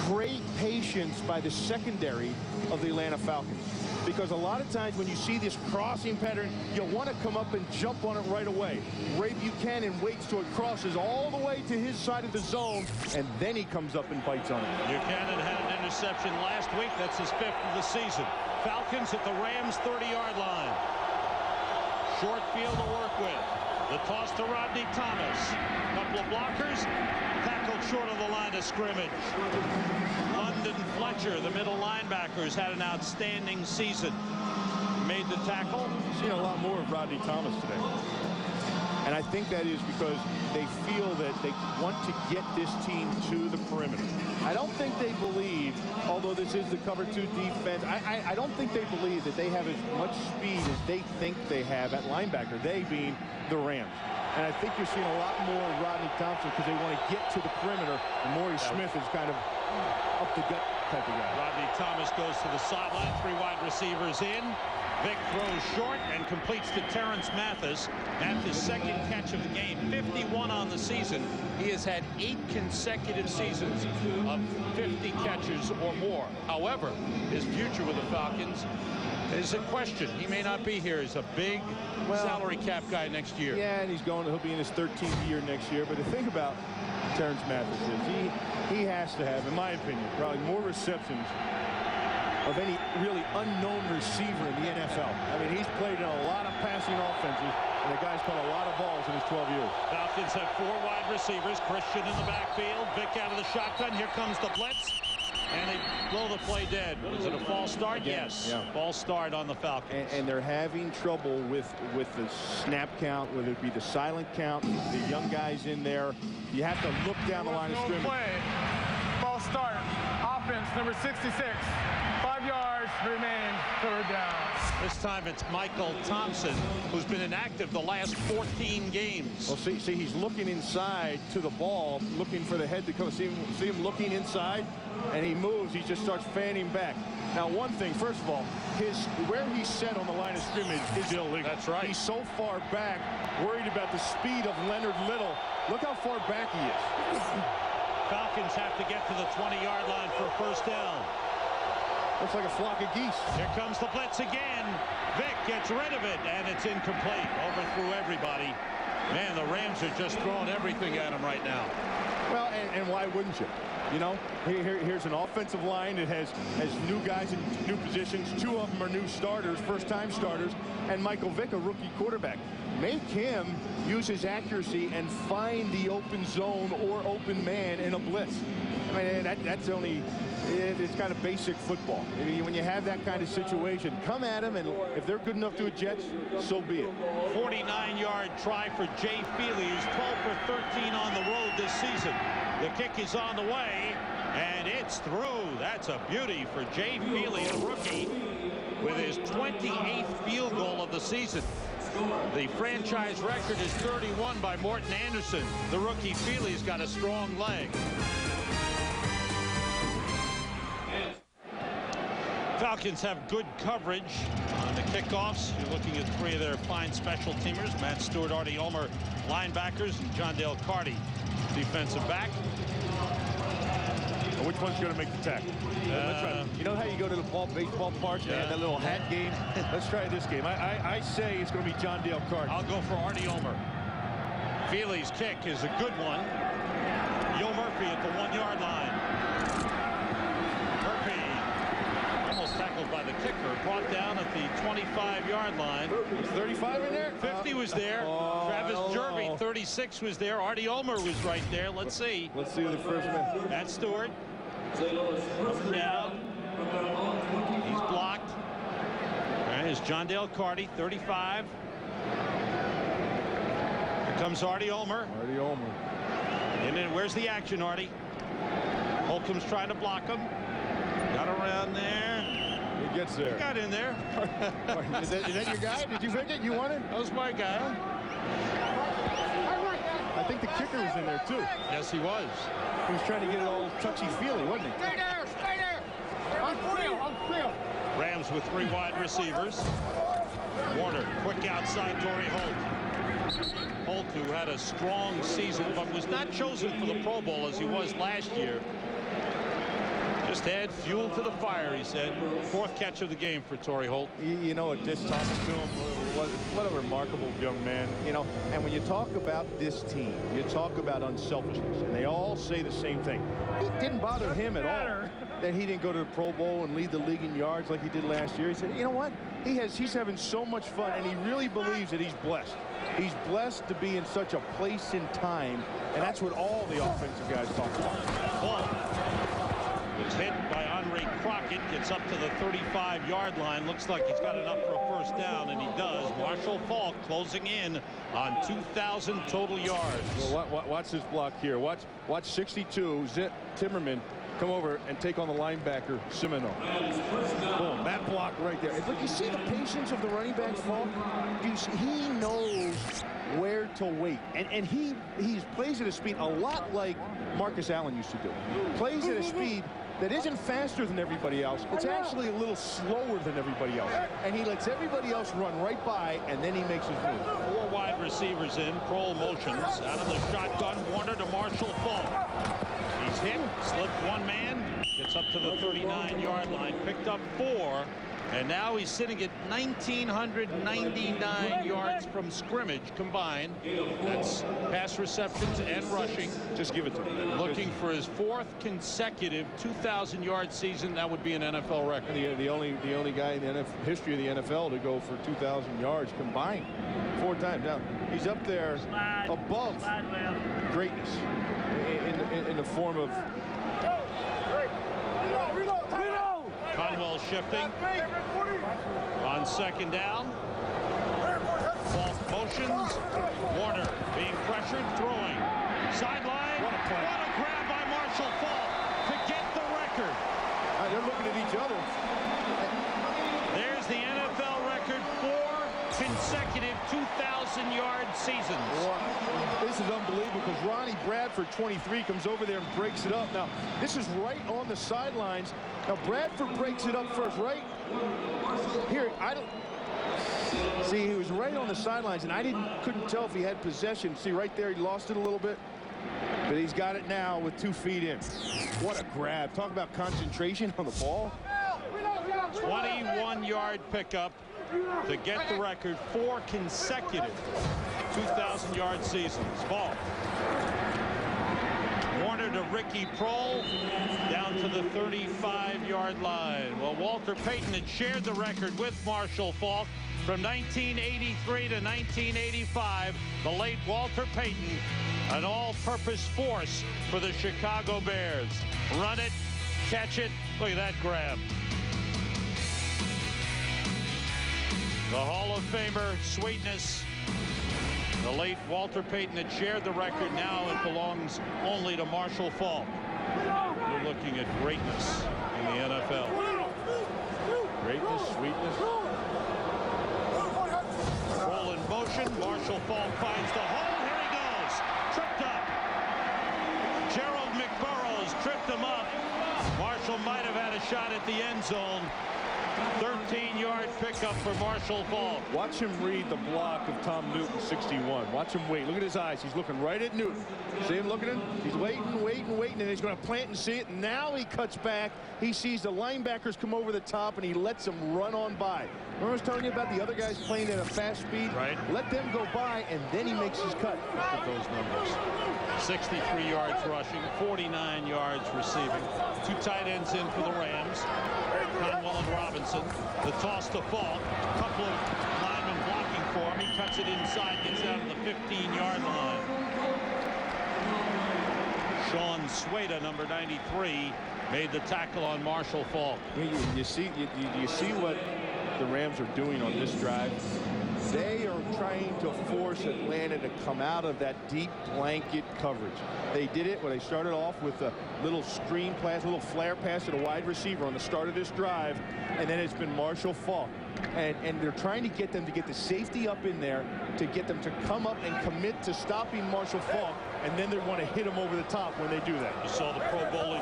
Great patience by the secondary of the Atlanta Falcons. Because a lot of times when you see this crossing pattern, you'll want to come up and jump on it right away. Ray Buchanan waits till it crosses all the way to his side of the zone, and then he comes up and bites on it. Buchanan had an interception last week. That's his 5th of the season. Falcons at the Rams' 30-yard line. Short field to work with. The toss to Rodney Thomas. Couple of blockers. Tackled short of the line of scrimmage. London Fletcher, the middle linebackers, had an outstanding season. Made the tackle. Seen a lot more of Rodney Thomas today. And I think that is because they feel that they want to get this team to the perimeter. I don't think they believe, although this is the cover 2 defense, I don't think they believe that they have as much speed as they think they have at linebacker, they being the Rams. And I think you're seeing a lot more of Rodney Thompson because they want to get to the perimeter. And Maury Smith is kind of up the gut type of guy. Rodney Thomas goes to the sideline. 3 wide receivers in. Vic throws short and completes to Terrence Mathis. Mathis' second catch of the game, 51 on the season. He has had 8 consecutive seasons of 50 catches or more. However, his future with the Falcons is a question. He may not be here. He's a big salary cap guy next year. Yeah, and he'll be in his 13th year next year. But the thing about Terrence Mathis is he has to have, in my opinion, probably more receptions of any really unknown receiver in the NFL. I mean, he's played in a lot of passing offenses, and the guy's caught a lot of balls in his 12 years. Falcons have 4 wide receivers. Christian in the backfield. Vic out of the shotgun. Here comes the blitz. And they blow the play dead. Was it a false start? Yes. Yeah. False start on the Falcons. And they're having trouble with the snap count, whether it be the silent count, the young guys in there. You have to look down the line of scrimmage. Play. False start. Offense, number 66. 5 yards remain. 3rd down. This time it's Michael Thompson, who's been inactive the last 14 games. Well, see, he's looking inside to the ball, looking for the head to come. See him looking inside, and he moves. He just starts fanning back. Now, one thing, first of all, where he's set on the line of scrimmage is illegal. That's right. He's so far back, worried about the speed of Leonard Little. Look how far back he is. Falcons have to get to the 20-yard line for a first down. Looks like a flock of geese. Here comes the blitz again. Vic gets rid of it, and it's incomplete. Overthrew everybody. Man, the Rams are just throwing everything at him right now. Well, and why wouldn't you? You know, here's an offensive line that has new guys in new positions. 2 of them are new starters, first-time starters, and Michael Vick, a rookie quarterback. Make him use his accuracy and find the open zone or open man in a blitz. I mean, that's only... It's kind of basic football. I mean, when you have that kind of situation, come at them, and if they're good enough to do Jets, so be it. 49-yard try for Jay Feely, who's 12 for 13 on the road this season. The kick is on the way, and it's through. That's a beauty for Jay Feely, the rookie, with his 28th field goal of the season. The franchise record is 31 by Morton Anderson. The rookie Feely's got a strong leg. Falcons have good coverage on the kickoffs. You're looking at 3 of their fine special teamers: Matt Stewart, Artie Ulmer, linebackers, and John Dale Carty, defensive back. Which one's going to make the tackle? Let's try. You know how you go to the baseball park and that little hat game? Let's try this game. I say it's going to be John Dale Carty. I'll go for Artie Ulmer. Feely's kick is a good one. Yo Murphy at the 1-yard line. Tackled by the kicker, brought down at the 25-yard line. 35 in there? 50 was there. Travis Jervey, 36 was there. Artie Ulmer was right there. Let's see. Let's see who the first man. That's Stewart. Up down. He's blocked. All right, here's John Dale Carty, 35. Here comes Artie Ulmer. Artie Ulmer. And then where's the action, Artie? Holcomb's trying to block him. Got around there. He gets there. He got in there. Is that your guy? Did you pick it? You want it? That was my guy. I think the kicker was in there, too. Yes, he was. He was trying to get it all touchy-feely, wasn't he? Stay there! Stay there! Unfield! Rams with 3 wide receivers. Warner, quick outside Torrey Holt. Holt, who had a strong season, but was not chosen for the Pro Bowl as he was last year. Just add fuel to the fire, he said. 4th catch of the game for Torrey Holt. You know, just talking to him, what a remarkable young man. You know, and when you talk about this team, you talk about unselfishness, and they all say the same thing. It didn't bother him at all that he didn't go to the Pro Bowl and lead the league in yards like he did last year. He said, you know what? He's having so much fun, and he really believes that he's blessed. He's blessed to be in such a place in time, and that's what all the offensive guys talk about. It's hit by Andre Crockett, gets up to the 35-yard line. Looks like he's got enough for a first down, and he does. Marshall Faulk closing in on 2,000 total yards. Well, watch this block here. Watch 62, Timmerman, come over and take on the linebacker, Simino. Boom, that block right there. Look, you see the patience of the running back, Faulk? He knows where to wait. And he plays at a speed a lot like Marcus Allen used to do. Plays at a speed that isn't faster than everybody else. It's actually a little slower than everybody else. And he lets everybody else run right by, and then he makes his move. 4 wide receivers in, pro motions. Out of the shotgun, Warner to Marshall Faulk. He's hit, slipped one man, gets up to the 39-yard line, picked up 4. And now he's sitting at 1,999 yards from scrimmage combined. That's pass receptions and rushing. Just give it to him. Looking for his 4th consecutive 2,000-yard season. That would be an NFL record. The only guy in the history of the NFL to go for 2,000 yards combined 4 times. Now he's up there above greatness in the form of. Conwell shifting on 2nd down. False motions. Warner being pressured, throwing. Sideline. What a grab by Marshall Faulk to get the record. They're looking at each other. There's the NFL record, 4 consecutive 2,000-yard seasons. Wow. This is unbelievable because Ronnie Bradford, 23, comes over there and breaks it up. Now, this is right on the sidelines. Now, Bradford breaks it up first, right here. I don't see. He was right on the sidelines, and I couldn't tell if he had possession. See, right there, he lost it a little bit, but he's got it now with 2 feet in. What a grab! Talk about concentration on the ball. 21-yard pickup to get the record, 4 consecutive 2,000-yard seasons. Ball. Warner to Ricky Prohl down to the 35-yard line. Well, Walter Payton had shared the record with Marshall Faulk from 1983 to 1985. The late Walter Payton, an all-purpose force for the Chicago Bears. Run it, catch it. Look at that grab. The Hall of Famer, Sweetness. The late Walter Payton had shared the record. Now it belongs only to Marshall Faulk. We're looking at greatness in the NFL. Greatness, sweetness. Roll in motion. Marshall Faulk finds the hole. Here he goes. Tripped up. Gerald McBurrows tripped him up. Marshall might have had a shot at the end zone. 13-yard pickup for Marshall Faulk. Watch him read the block of Tom Newton, 61. Watch him wait. Look at his eyes. He's looking right at Newton. See him looking at him? He's waiting, and he's going to plant and see it. Now he cuts back. He sees the linebackers come over the top, and he lets them run on by. Remember I was telling you about the other guys playing at a fast speed? Right. Let them go by, and then he makes his cut. Look at those numbers. 63 yards rushing, 49 yards receiving. 2 tight ends in for the Rams. Conwell and Robinson. The toss to Faulk. A couple of linemen blocking for him. He cuts it inside, gets out of the 15-yard line. Sean Sueda, number 93, made the tackle on Marshall Faulk. You see what the Rams are doing on this drive? They are trying to force Atlanta to come out of that deep blanket coverage. They did it when they started off with a little screen pass, a little flare pass to the wide receiver on the start of this drive, and then it's been Marshall Faulk. And they're trying to get them to get the safety up in there to get them to come up and commit to stopping Marshall Faulk, and then they want to hit him over the top when they do that. You saw the Pro Bowler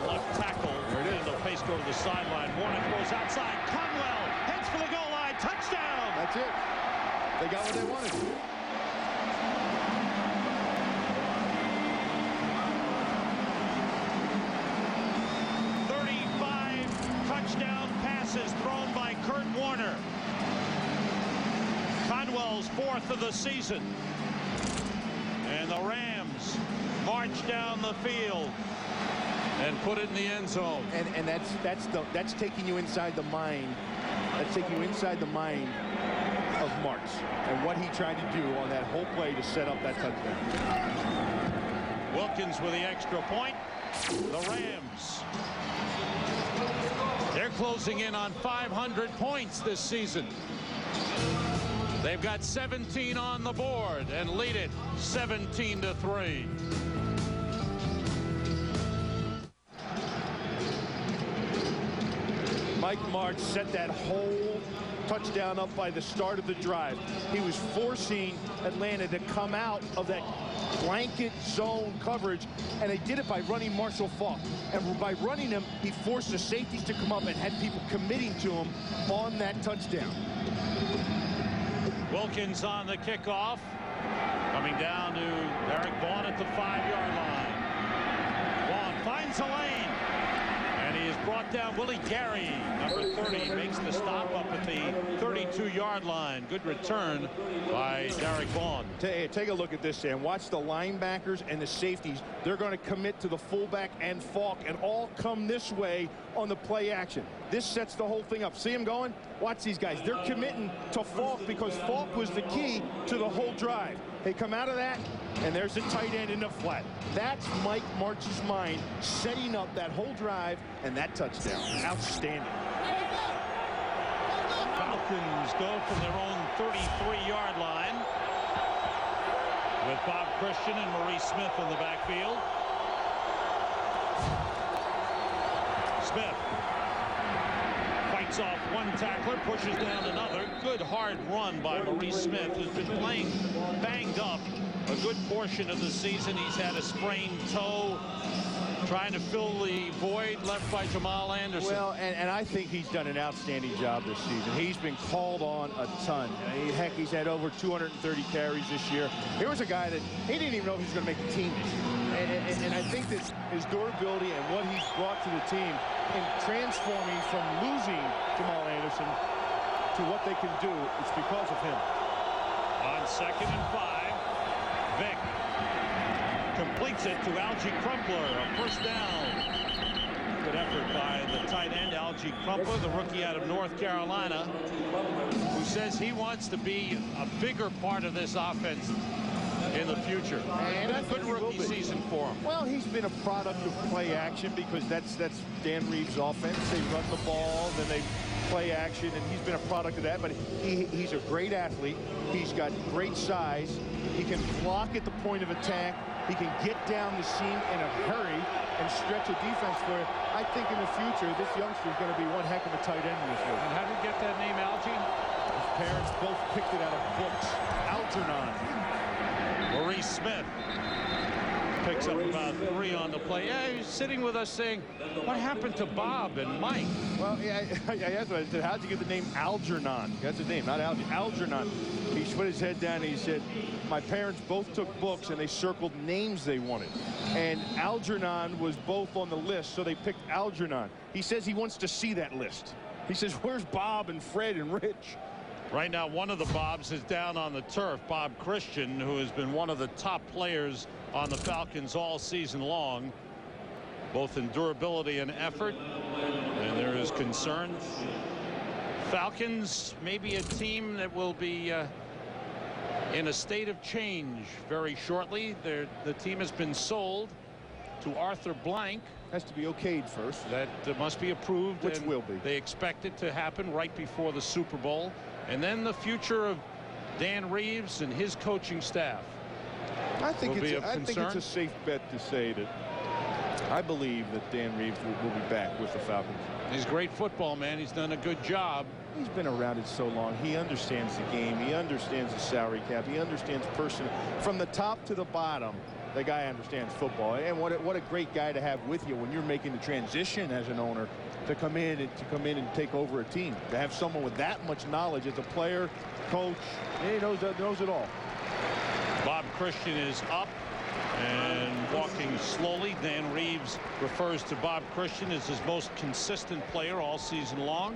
left tackle. There it is. And the pace go to the sideline. Warner throws outside. Conwell heads for the goal line. Touchdown. That's it. They got what they wanted. 35 touchdown passes thrown by Kurt Warner. Conwell's 4th of the season. And the Rams march down the field and put it in the end zone. And that's taking you inside the mind. That's taking you inside the mind of Marks and what he tried to do on that whole play to set up that touchdown. Wilkins with the extra point. The Rams, they're closing in on 500 points this season. They've got 17 on the board and lead it 17-3. Mike March set that whole touchdown up by the start of the drive. He was forcing Atlanta to come out of that blanket zone coverage, and they did it by running Marshall Faulk. And by running him, he forced the safeties to come up and had people committing to him on that touchdown. Wilkins on the kickoff, coming down to Eric Vaughn at the 5-yard line. Vaughn finds a lane, and he is brought down. Willie Gary, number 30, makes the stop up at the 32-yard line. Good return by Derek Vaughn. Take a look at this, Sam. Watch the linebackers and the safeties. They're going to commit to the fullback and Falk and all come this way on the play action. This sets the whole thing up. See him going? Watch these guys. They're committing to Falk because Falk was the key to the whole drive. They come out of that, and there's a tight end in the flat. That's Mike March's mind setting up that whole drive and that touchdown. Outstanding. Falcons go from their own 33-yard line with Bob Christian and Maurice Smith in the backfield. Smith fights off one tackler, pushes down another. Good hard run by Maurice Smith, who's been playing banged up a good portion of the season. He's had a sprained toe, trying to fill the void left by Jamal Anderson. Well, and I think he's done an outstanding job this season. He's been called on a ton. Heck, he's had over 230 carries this year. Here was a guy that he didn't even know if he was going to make the team this year. And I think that his durability and what he's brought to the team in transforming from losing Jamal Anderson to what they can do, it's because of him. On 2nd and 5, Vick completes it to Algie Crumpler, a first down. Good effort by the tight end, Algie Crumpler, the rookie out of North Carolina, who says he wants to be a bigger part of this offense in the future. And a good rookie season for him. Well, he's been a product of play action because that's Dan Reeves' offense. They run the ball, then they play action, and he's been a product of that. But he's a great athlete. He's got great size. He can block at the point of attack. He can get down the seam in a hurry and stretch a defense for you. I think in the future, this youngster is going to be one heck of a tight end in this league. And how did you get that name, Algie? His parents both picked it out of books. Algernon. Maurice Smith picks up about 3 on the play. Yeah, he was sitting with us saying, what happened to Bob and Mike? Well, yeah, I asked him, I said, how'd you get the name Algernon? That's his name, not Algie. Algernon. He put his head down and he said, my parents both took books and they circled names they wanted. And Algernon was both on the list, so they picked Algernon. He says he wants to see that list. He says, where's Bob and Fred and Rich? Right now, one of the Bobs is down on the turf. Bob Christian, who has been one of the top players on the Falcons all season long, both in durability and effort. And there is concern. Falcons may be a team that will be in a state of change very shortly. The team has been sold to Arthur Blank. Has to be okayed first. That must be approved. Which will be. They expect it to happen right before the Super Bowl. And then the future of Dan Reeves and his coaching staff. I think it's a safe bet to say that I believe that Dan Reeves will be back with the Falcons. He's a great football man. He's done a good job. He's been around it so long. He understands the game. He understands the salary cap. He understands person from the top to the bottom. The guy understands football. And what a great guy to have with you when you're making the transition as an owner to come in and take over a team. To have someone with that much knowledge as a player, coach, he knows it all. Bob Christian is up and walking slowly. Dan Reeves refers to Bob Christian as his most consistent player all season long.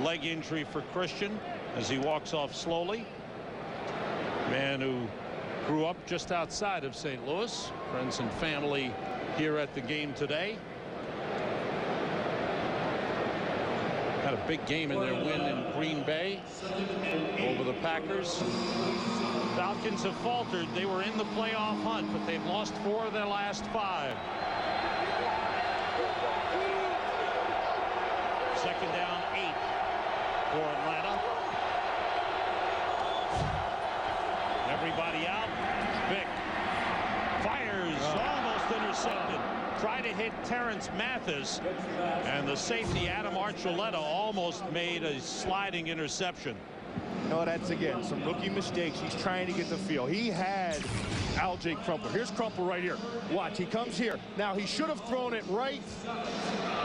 Leg injury for Christian as he walks off slowly. Man who grew up just outside of St. Louis. Friends and family here at the game today. Had a big game in their win in Green Bay over the Packers. Falcons have faltered. They were in the playoff hunt, but they've lost 4 of their last 5. Second down, 8 for Atlanta. Everybody out. Vick fires, almost intercepted. Try to hit Terrence Mathis, and the safety Adam Archuleta almost made a sliding interception. No, that's again some rookie mistakes. He's trying to get the feel. He had Algie Crumpler. Here's Crumpler right here. Watch, he comes here. Now he should have thrown it right.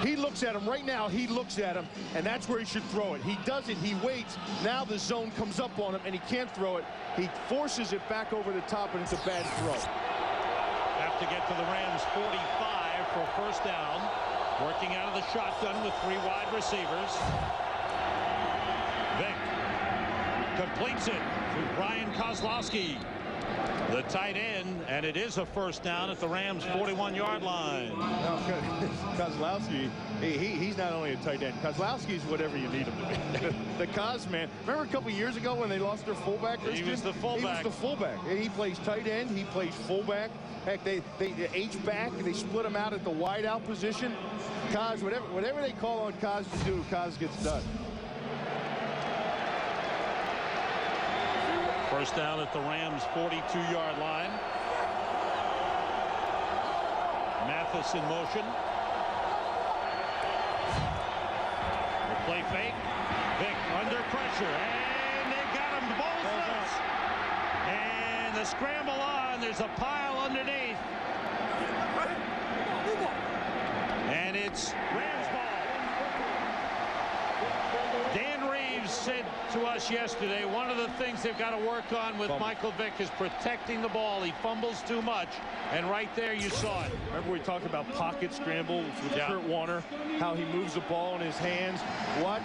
He looks at him right now. He looks at him, and that's where he should throw it. He doesn't. He waits. Now the zone comes up on him, and he can't throw it. He forces it back over the top, and it's a bad throw. Have to get to the Rams 45 for first down. Working out of the shotgun with 3 wide receivers. Vick completes it to Brian Kozlowski, the tight end, and it is a first down at the Rams' 41-yard line. Kozlowski, he's not only a tight end. Kozlowski's whatever you need him to be. The Koz man. Remember a couple years ago when they lost their fullback? He was the fullback. He was the fullback. He plays tight end. He plays fullback. Heck, they H-back. They split him out at the wideout position. Koz, whatever they call on Koz to do, Koz gets done. First down at the Rams' 42-yard line. Mathis in motion. The play fake. Vick under pressure, and they got him both. And the scramble on. There's a pile underneath. And it's Rams ball. Dan Reeves said to us yesterday, one of the things they've got to work on with Michael Vick is protecting the ball. He fumbles too much, and right there you saw it. Remember we talked about pocket scramble with Kurt Warner, how he moves the ball in his hands. Watch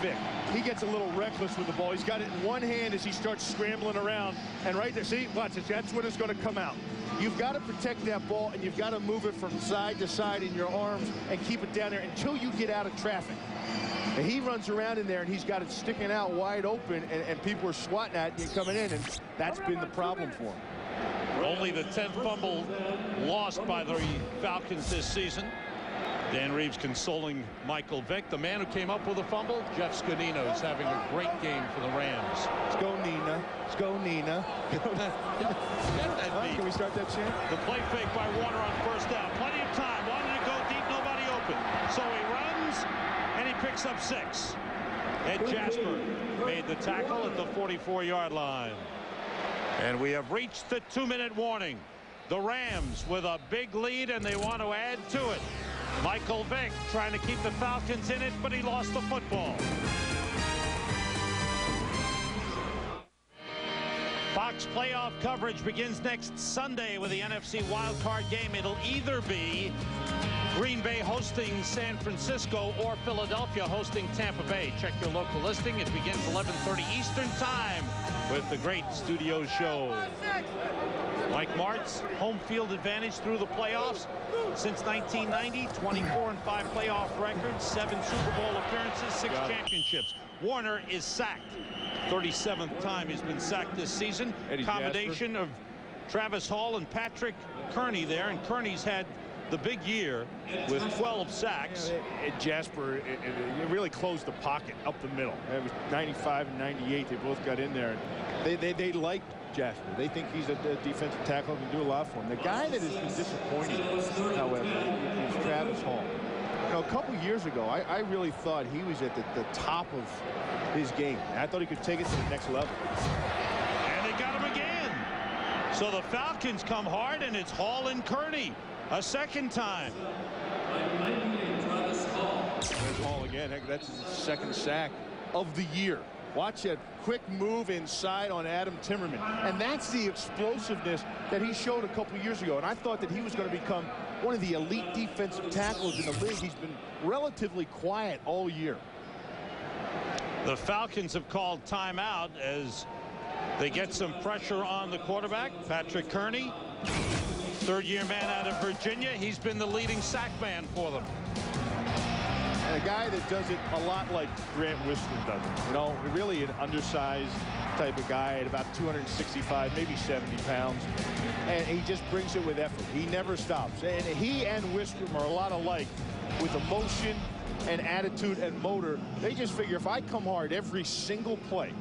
Vick. He gets a little reckless with the ball. He's got it in one hand as he starts scrambling around, and right there, see, watch it. That's when it's going to come out. You've got to protect that ball, and you've got to move it from side to side in your arms and keep it down there until you get out of traffic. And he runs around in there, and he's got it sticking out wide open, and people are swatting at you coming in, and that's been the problem for him. Only the 10th fumble lost by the Falcons this season. Dan Reeves consoling Michael Vick. The man who came up with the fumble, Jeff Scanino, is having a great game for the Rams. Let's go, Nina. Let's go, Nina. Can we start that chant? The play fake by Warner on first down. Plenty of time. Wanted to go deep, nobody open. So he runs, and he picks up 6. Ed Jasper made the tackle at the 44-yard line. And we have reached the 2-minute warning. The Rams with a big lead, and they want to add to it. Michael Vick trying to keep the Falcons in it, but he lost the football. Fox playoff coverage begins next Sunday with the NFC wildcard game. It'll either be Green Bay hosting San Francisco or Philadelphia hosting Tampa Bay. Check your local listing. It begins 11:30 Eastern Time with the great studio show. Mike Martz, home field advantage through the playoffs since 1990, 24-5 playoff records, 7 Super Bowl appearances, 6 championships. Warner is sacked. 37th time he's been sacked this season. Combination of Travis Hall and Patrick Kearney there, and Kearney's had the big year with 12 sacks. Jasper it really closed the pocket up the middle. It was 95 and 98. They both got in there. They like Jasper. They think he's a defensive tackle and can do a lot for him. The guy that has been disappointing, however, is Travis Hall. You know, a couple years ago, I really thought he was at the top of his game. I thought he could take it to the next level. And they got him again. So the Falcons come hard, and it's Hall and Kearney a second time. There's Hall again. Heck, that's his second sack of the year. Watch that quick move inside on Adam Timmerman. And that's the explosiveness that he showed a couple years ago. And I thought that he was going to become one of the elite defensive tackles in the league. He's been relatively quiet all year. The Falcons have called timeout as they get some pressure on the quarterback, Patrick Kearney. Third-year man out of Virginia. He's been the leading sack man for them. And a guy that does it a lot like Grant Wistler does it. You know, really an undersized type of guy at about 265, maybe 70 pounds. And he just brings it with effort. He never stops. And he and Wistrom are a lot alike with emotion and attitude and motor. They just figure if I come hard every single play,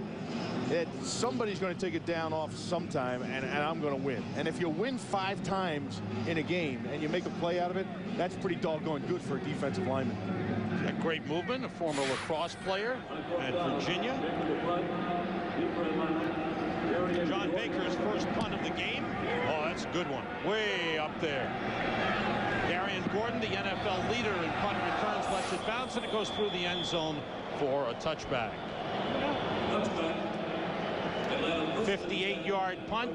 that somebody's going to take it down off sometime, and I'm going to win. And if you win 5 times in a game and you make a play out of it, that's pretty doggone good for a defensive lineman. A great movement, a former lacrosse player at Virginia. John Baker's first punt of the game. Oh, that's a good one. Way up there. Darian Gordon, the NFL leader in punt returns, lets it bounce, and it goes through the end zone for a touchback. 58-yard punt.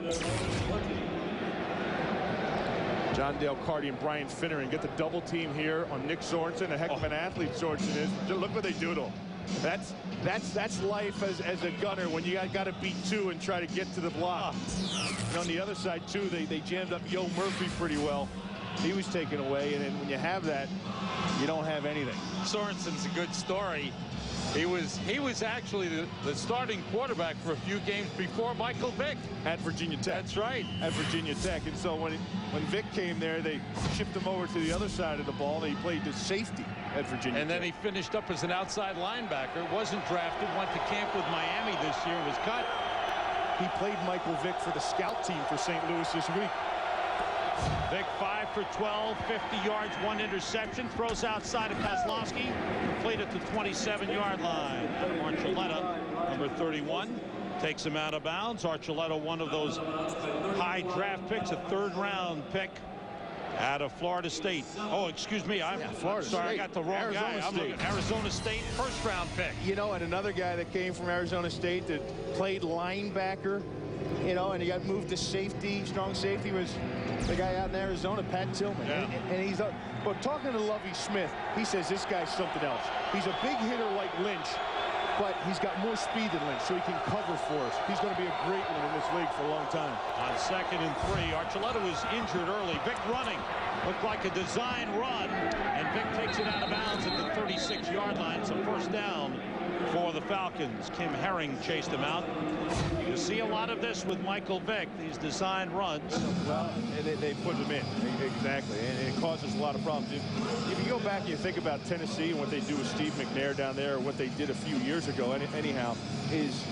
John Dale Carty and Brian Finner, and get the double team here on Nick Sorensen. A heck of an athlete Sorensen is. Look what they do to him. That's life as a gunner when you got to beat two and try to get to the block. And on the other side too, they jammed up Yo Murphy pretty well. He was taken away, and then when you have that, you don't have anything. Sorensen's a good story. He was actually the starting quarterback for a few games before Michael Vick at Virginia Tech. That's right, at Virginia Tech. And so when Vick came there, they shipped him over to the other side of the ball. They played the safety at Virginia and Tech. then he finished up as an outside linebacker. Wasn't drafted, went to camp with Miami this year, was cut. He played Michael Vick for the scout team for St. Louis this week. Vick 5 for 12, 50 yards, 1 interception. Throws outside of Kozlowski. Complete at the 27-yard line. Adam Archuleta, number 31, takes him out of bounds. Archuleta, one of those high draft picks, a third-round pick out of Florida State. Oh, excuse me. Florida sorry, State. I got the wrong Arizona guy. I'm State. looking at Arizona State, first-round pick. You know, and another guy that came from Arizona State that played linebacker, you know, and he got moved to safety. Strong safety was the guy out in Arizona, Pat Tillman. Yeah. And he's up. But talking to Lovie Smith, he says this guy's something else. He's a big hitter like Lynch, but he's got more speed than Lynch, so he can cover for us. He's going to be a great one in this league for a long time. On 2nd and 3, Archuleta was injured early. Vick running. Looked like a design run, and Vick takes it out of bounds at the 36-yard line. It's a first down for the Falcons. Kim Herring chased him out. You see a lot of this with Michael Vick, these design runs. Well, they put them in. Exactly. And it causes a lot of problems. If you go back and you think about Tennessee and what they do with Steve McNair down there, or what they did a few years ago, anyhow, is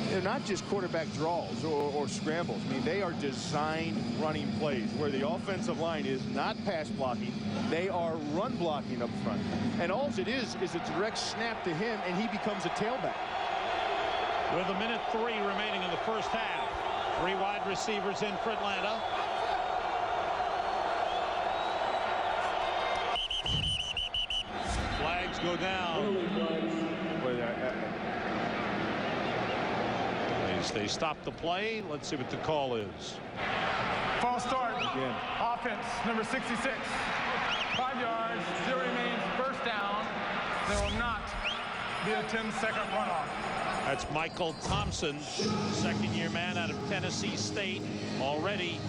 they're not just quarterback draws or scrambles. I mean, they are designed running plays where the offensive line is not pass blocking. They are run blocking up front. And all it is a direct snap to him, and he becomes a tailback. With 1:03 remaining in the first half. 3 wide receivers in for Atlanta. Flags go down. They stop the play. Let's see what the call is. False start. Again. Offense, number 66. 5 yards, 0 remains, first down. There will not be a 10-second runoff. That's Michael Thompson, second-year man out of Tennessee State. Already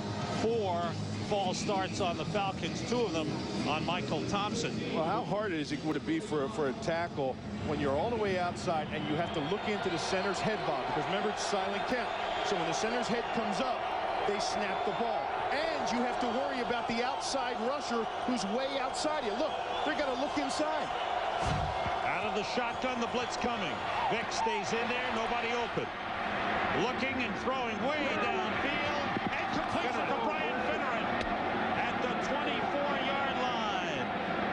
4 false starts on the Falcons, 2 of them on Michael Thompson. Well, how hard would it be for a tackle when you're all the way outside and you have to look into the center's head, Bob? Because remember, it's silent count. So when the center's head comes up, they snap the ball. And you have to worry about the outside rusher who's way outside you. Look, they're going to look inside. Out of the shotgun, the blitz coming. Vick stays in there, nobody open. Looking and throwing way downfield, and completes it to Brian Finneran at the 24-yard line.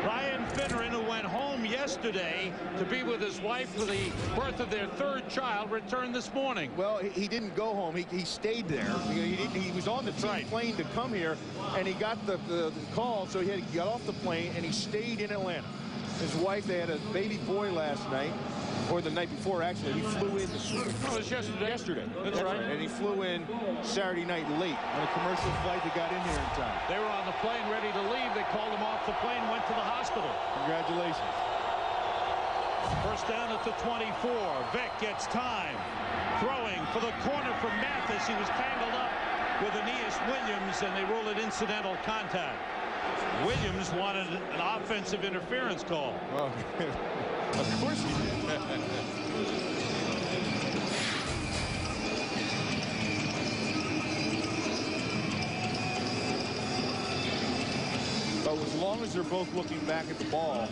Brian Finneran, who went home yesterday to be with his wife for the birth of their 3rd child, returned this morning. Well, he didn't go home. He stayed there. He was on the team plane to come here, and he got the call, so he got off the plane, and he stayed in Atlanta. His wife, they had a baby boy last night, or the night before, actually. He flew in. Oh, it was yesterday. Yesterday. That's right. And he flew in Saturday night late on a commercial flight that got in here in time. They were on the plane ready to leave. They called him off the plane, went to the hospital. Congratulations. First down at the 24. Vick gets time. Throwing for the corner from Mathis. He was tangled up with Aeneas Williams, and they rule it incidental contact. Williams wanted an offensive interference call. Well, of course he did. But as long as they're both looking back at the ball,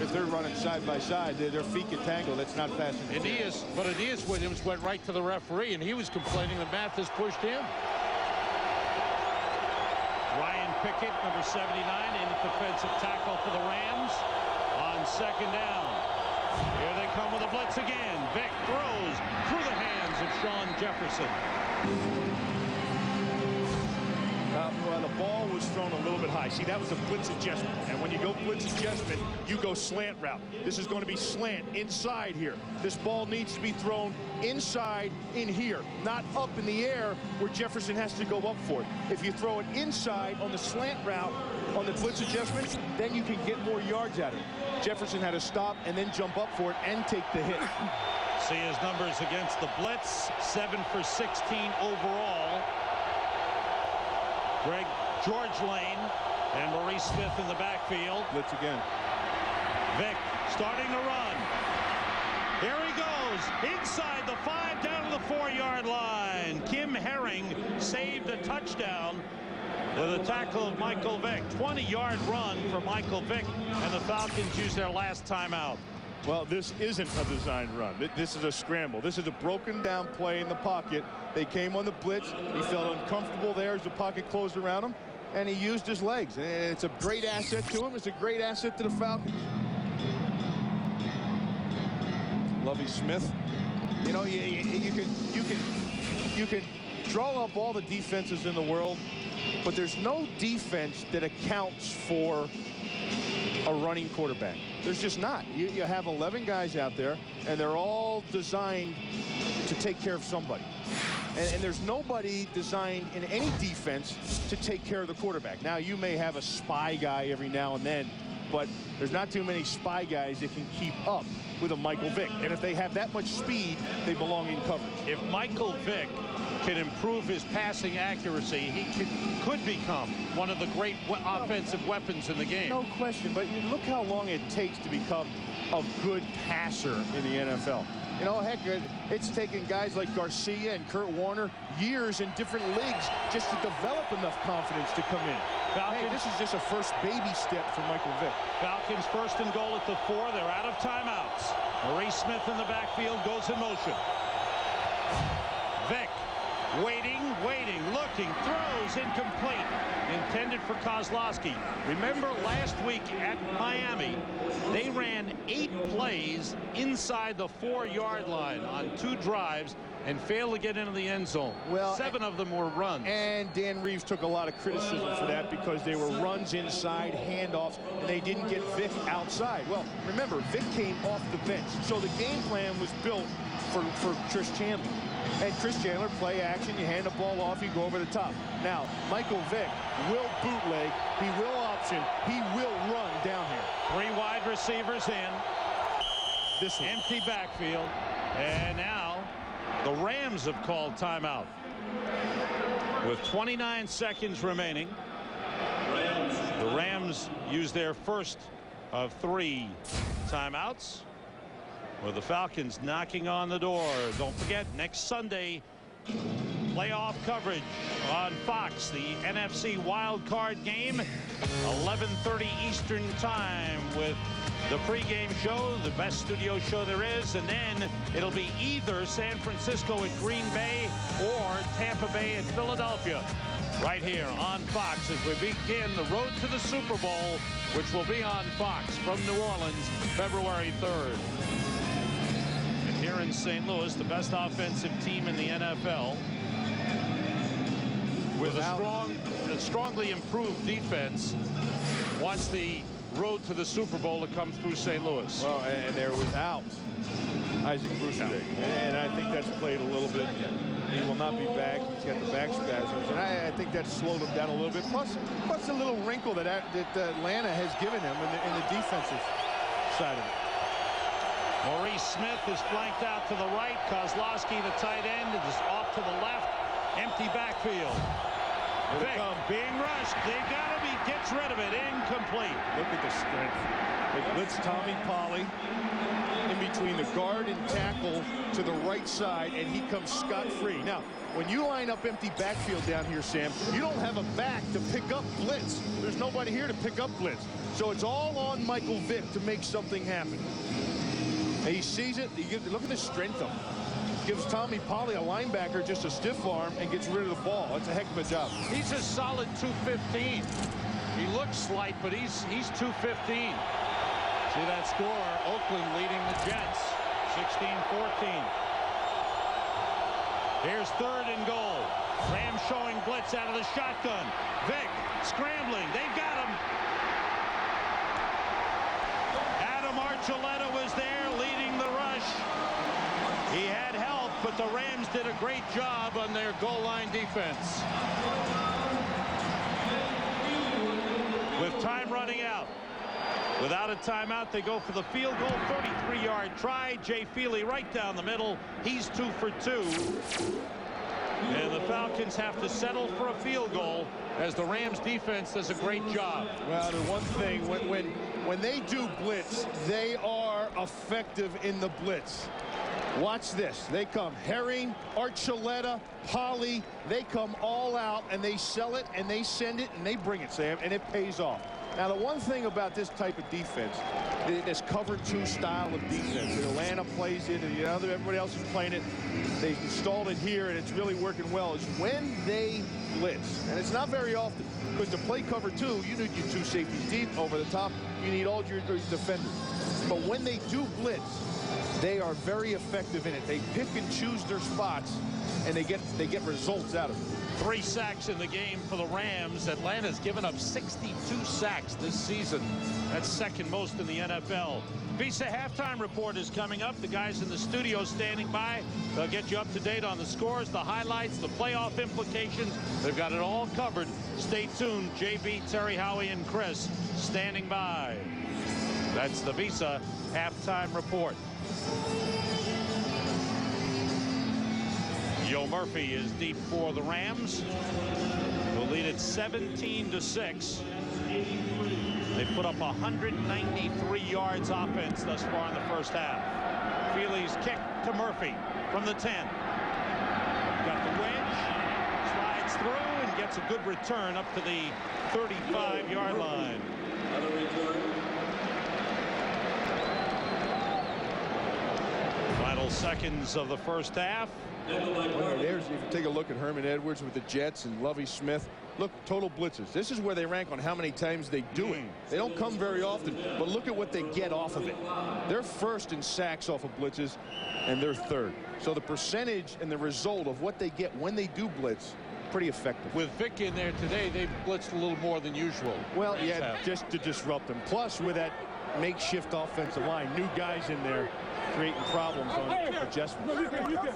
if they're running side by side, their feet get tangled. That's not fast enough. But Aeneas Williams went right to the referee, and he was complaining that Mathis pushed him. Ryan Pickett, number 79, in defensive tackle for the Rams on 2nd down. Here they come with a blitz again. Vick throws through the hands of Sean Jefferson. the ball was thrown a little bit high. See, that was a blitz adjustment. And when you go blitz adjustment, you go slant route. This is going to be slant inside here. This ball needs to be thrown inside in here, not up in the air where Jefferson has to go up for it. If you throw it inside on the slant route, on the blitz adjustment, then you can get more yards at it. Jefferson had to stop and then jump up for it and take the hit. See his numbers against the blitz, 7 for 16 overall. George Lane and Maurice Smith in the backfield. Blitz again. Vick starting to run. Here he goes, inside the 5, down to the 4-yard line. Kim Herring saved a touchdown with a tackle of Michael Vick. 20-yard run for Michael Vick, and the Falcons use their last timeout. Well, this isn't a designed run. This is a scramble. This is a broken down play in the pocket. They came on the blitz. He felt uncomfortable there as the pocket closed around him, and he used his legs. And it's a great asset to him. It's a great asset to the Falcons. Lovie Smith. You know, you can draw up all the defenses in the world, but there's no defense that accounts for a running quarterback. There's just not. You have 11 guys out there, and they're all designed to take care of somebody. And there's nobody designed in any defense to take care of the quarterback. Now, you may have a spy guy every now and then, but there's not too many spy guys that can keep up with a Michael Vick. And if they have that much speed, they belong in coverage. If Michael Vick can improve his passing accuracy, he could become one of the great offensive weapons in the game. No question, but you look how long it takes to become a good passer in the NFL. You know, heck, it's taken guys like Garcia and Kurt Warner years in different leagues just to develop enough confidence to come in. Hey, this is just a first baby step for Michael Vick. Falcons first and goal at the 4. They're out of timeouts. Maurice Smith in the backfield goes in motion. Vick waiting, looking, throws incomplete. Intended for Kozlowski. Remember last week at Miami, they ran 8 plays inside the 4-yard line on 2 drives and failed to get into the end zone. Well, 7 of them were runs. And Dan Reeves took a lot of criticism for that because they were runs inside, handoffs, and they didn't get Vick outside. Well, remember, Vick came off the bench, so the game plan was built for Chris Chandler. And Chris Chandler, play action, you hand the ball off, you go over the top. Now, Michael Vick will bootleg, he will option, he will run down here. 3 wide receivers in. This empty backfield. And now the Rams have called timeout. With 29 seconds remaining, the Rams use their first of 3 timeouts, with the Falcons knocking on the door. Don't forget, next Sunday, playoff coverage on Fox, the NFC wild card game, 11:30 Eastern time, with the pregame show, the best studio show there is, and then it'll be either San Francisco at Green Bay or Tampa Bay at Philadelphia, right here on Fox as we begin the road to the Super Bowl, which will be on Fox from New Orleans, February 3rd. Here in St. Louis, the best offensive team in the NFL, with a strongly improved defense, wants the road to the Super Bowl to come through St. Louis. Well, and they're without Isaac Bruce today, and I think that's played a little bit. He will not be back. He's got the back spasms, and I think that slowed him down a little bit. Plus a little wrinkle that Atlanta has given him in the defensive side of it. Maurice Smith is flanked out to the right. Kozlowski, the tight end, is off to the left. Empty backfield. Vick being rushed. Gets rid of it. Incomplete. Look at the strength. They blitz Tommy Polley in between the guard and tackle to the right side, and he comes scot-free. Now, when you line up empty backfield down here, Sam, you don't have a back to pick up blitz. There's nobody here to pick up blitz. So it's all on Michael Vick to make something happen. And he sees it. Look at the strength of him. Gives Tommy Polley, a linebacker, just a stiff arm and gets rid of the ball. That's a heck of a job. He's a solid 215. He looks slight, but he's 215. See that score? Oakland leading the Jets, 16-14. Here's 3rd and goal. Rams showing blitz out of the shotgun. Vick scrambling. They've got him. Adam Archuleta was there leading the rush. He had help, but the Rams did a great job on their goal line defense. With time running out. Without a timeout, they go for the field goal. 33-yard try. Jay Feely right down the middle. He's 2 for 2. And the Falcons have to settle for a field goal as the Rams defense does a great job. Well, the one thing, when they do blitz, they are effective in the blitz. Watch this. They come Herring, Archuleta, Holly. They come all out and they sell it and they send it and they bring it, Sam, and it pays off. Now, the one thing about this type of defense, this cover 2 style of defense, Atlanta plays it, and everybody else is playing it. They installed it here, and it's really working well, is when they blitz. And it's not very often, because to play cover 2, you need your 2 safeties deep over the top. You need all your defenders. But when they do blitz, they are very effective in it. They pick and choose their spots, and they get results out of it. 3 sacks in the game for the Rams. Atlanta's given up 62 sacks this season. That's second most in the NFL. Visa halftime report is coming up. The guys in the studio standing by. They'll get you up to date on the scores, the highlights, the playoff implications. They've got it all covered. Stay tuned. JB, Terry, Howie, and Chris standing by. That's the Visa halftime report. Joe Murphy is deep for the Rams. They'll lead it 17-6. They put up 193 yards offense thus far in the first half. Feely's kick to Murphy from the 10. Got the wedge, slides through, and gets a good return up to the 35-yard line. Final seconds of the first half. Well, if you take a look at Herman Edwards with the Jets and Lovie Smith, look, total blitzes. This is where they rank on how many times they do it. They don't come very often, but look at what they get off of it. They're first in sacks off of blitzes, and they're third. So the percentage and the result of what they get when they do blitz, pretty effective. With Vick in there today, they've blitzed a little more than usual. Well, yeah, just to disrupt them. Plus, with that makeshift offensive line, new guys in there, creating problems on adjustments.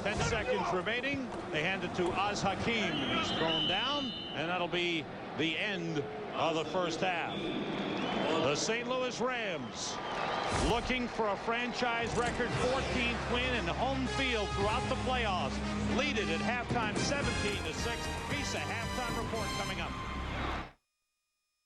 10 seconds remaining. They hand it to Oz Hakeem. He's thrown down, and that'll be the end of the first half. The St. Louis Rams looking for a franchise record 14th win and home field throughout the playoffs. Lead it at halftime 17-6. Visa halftime report coming up.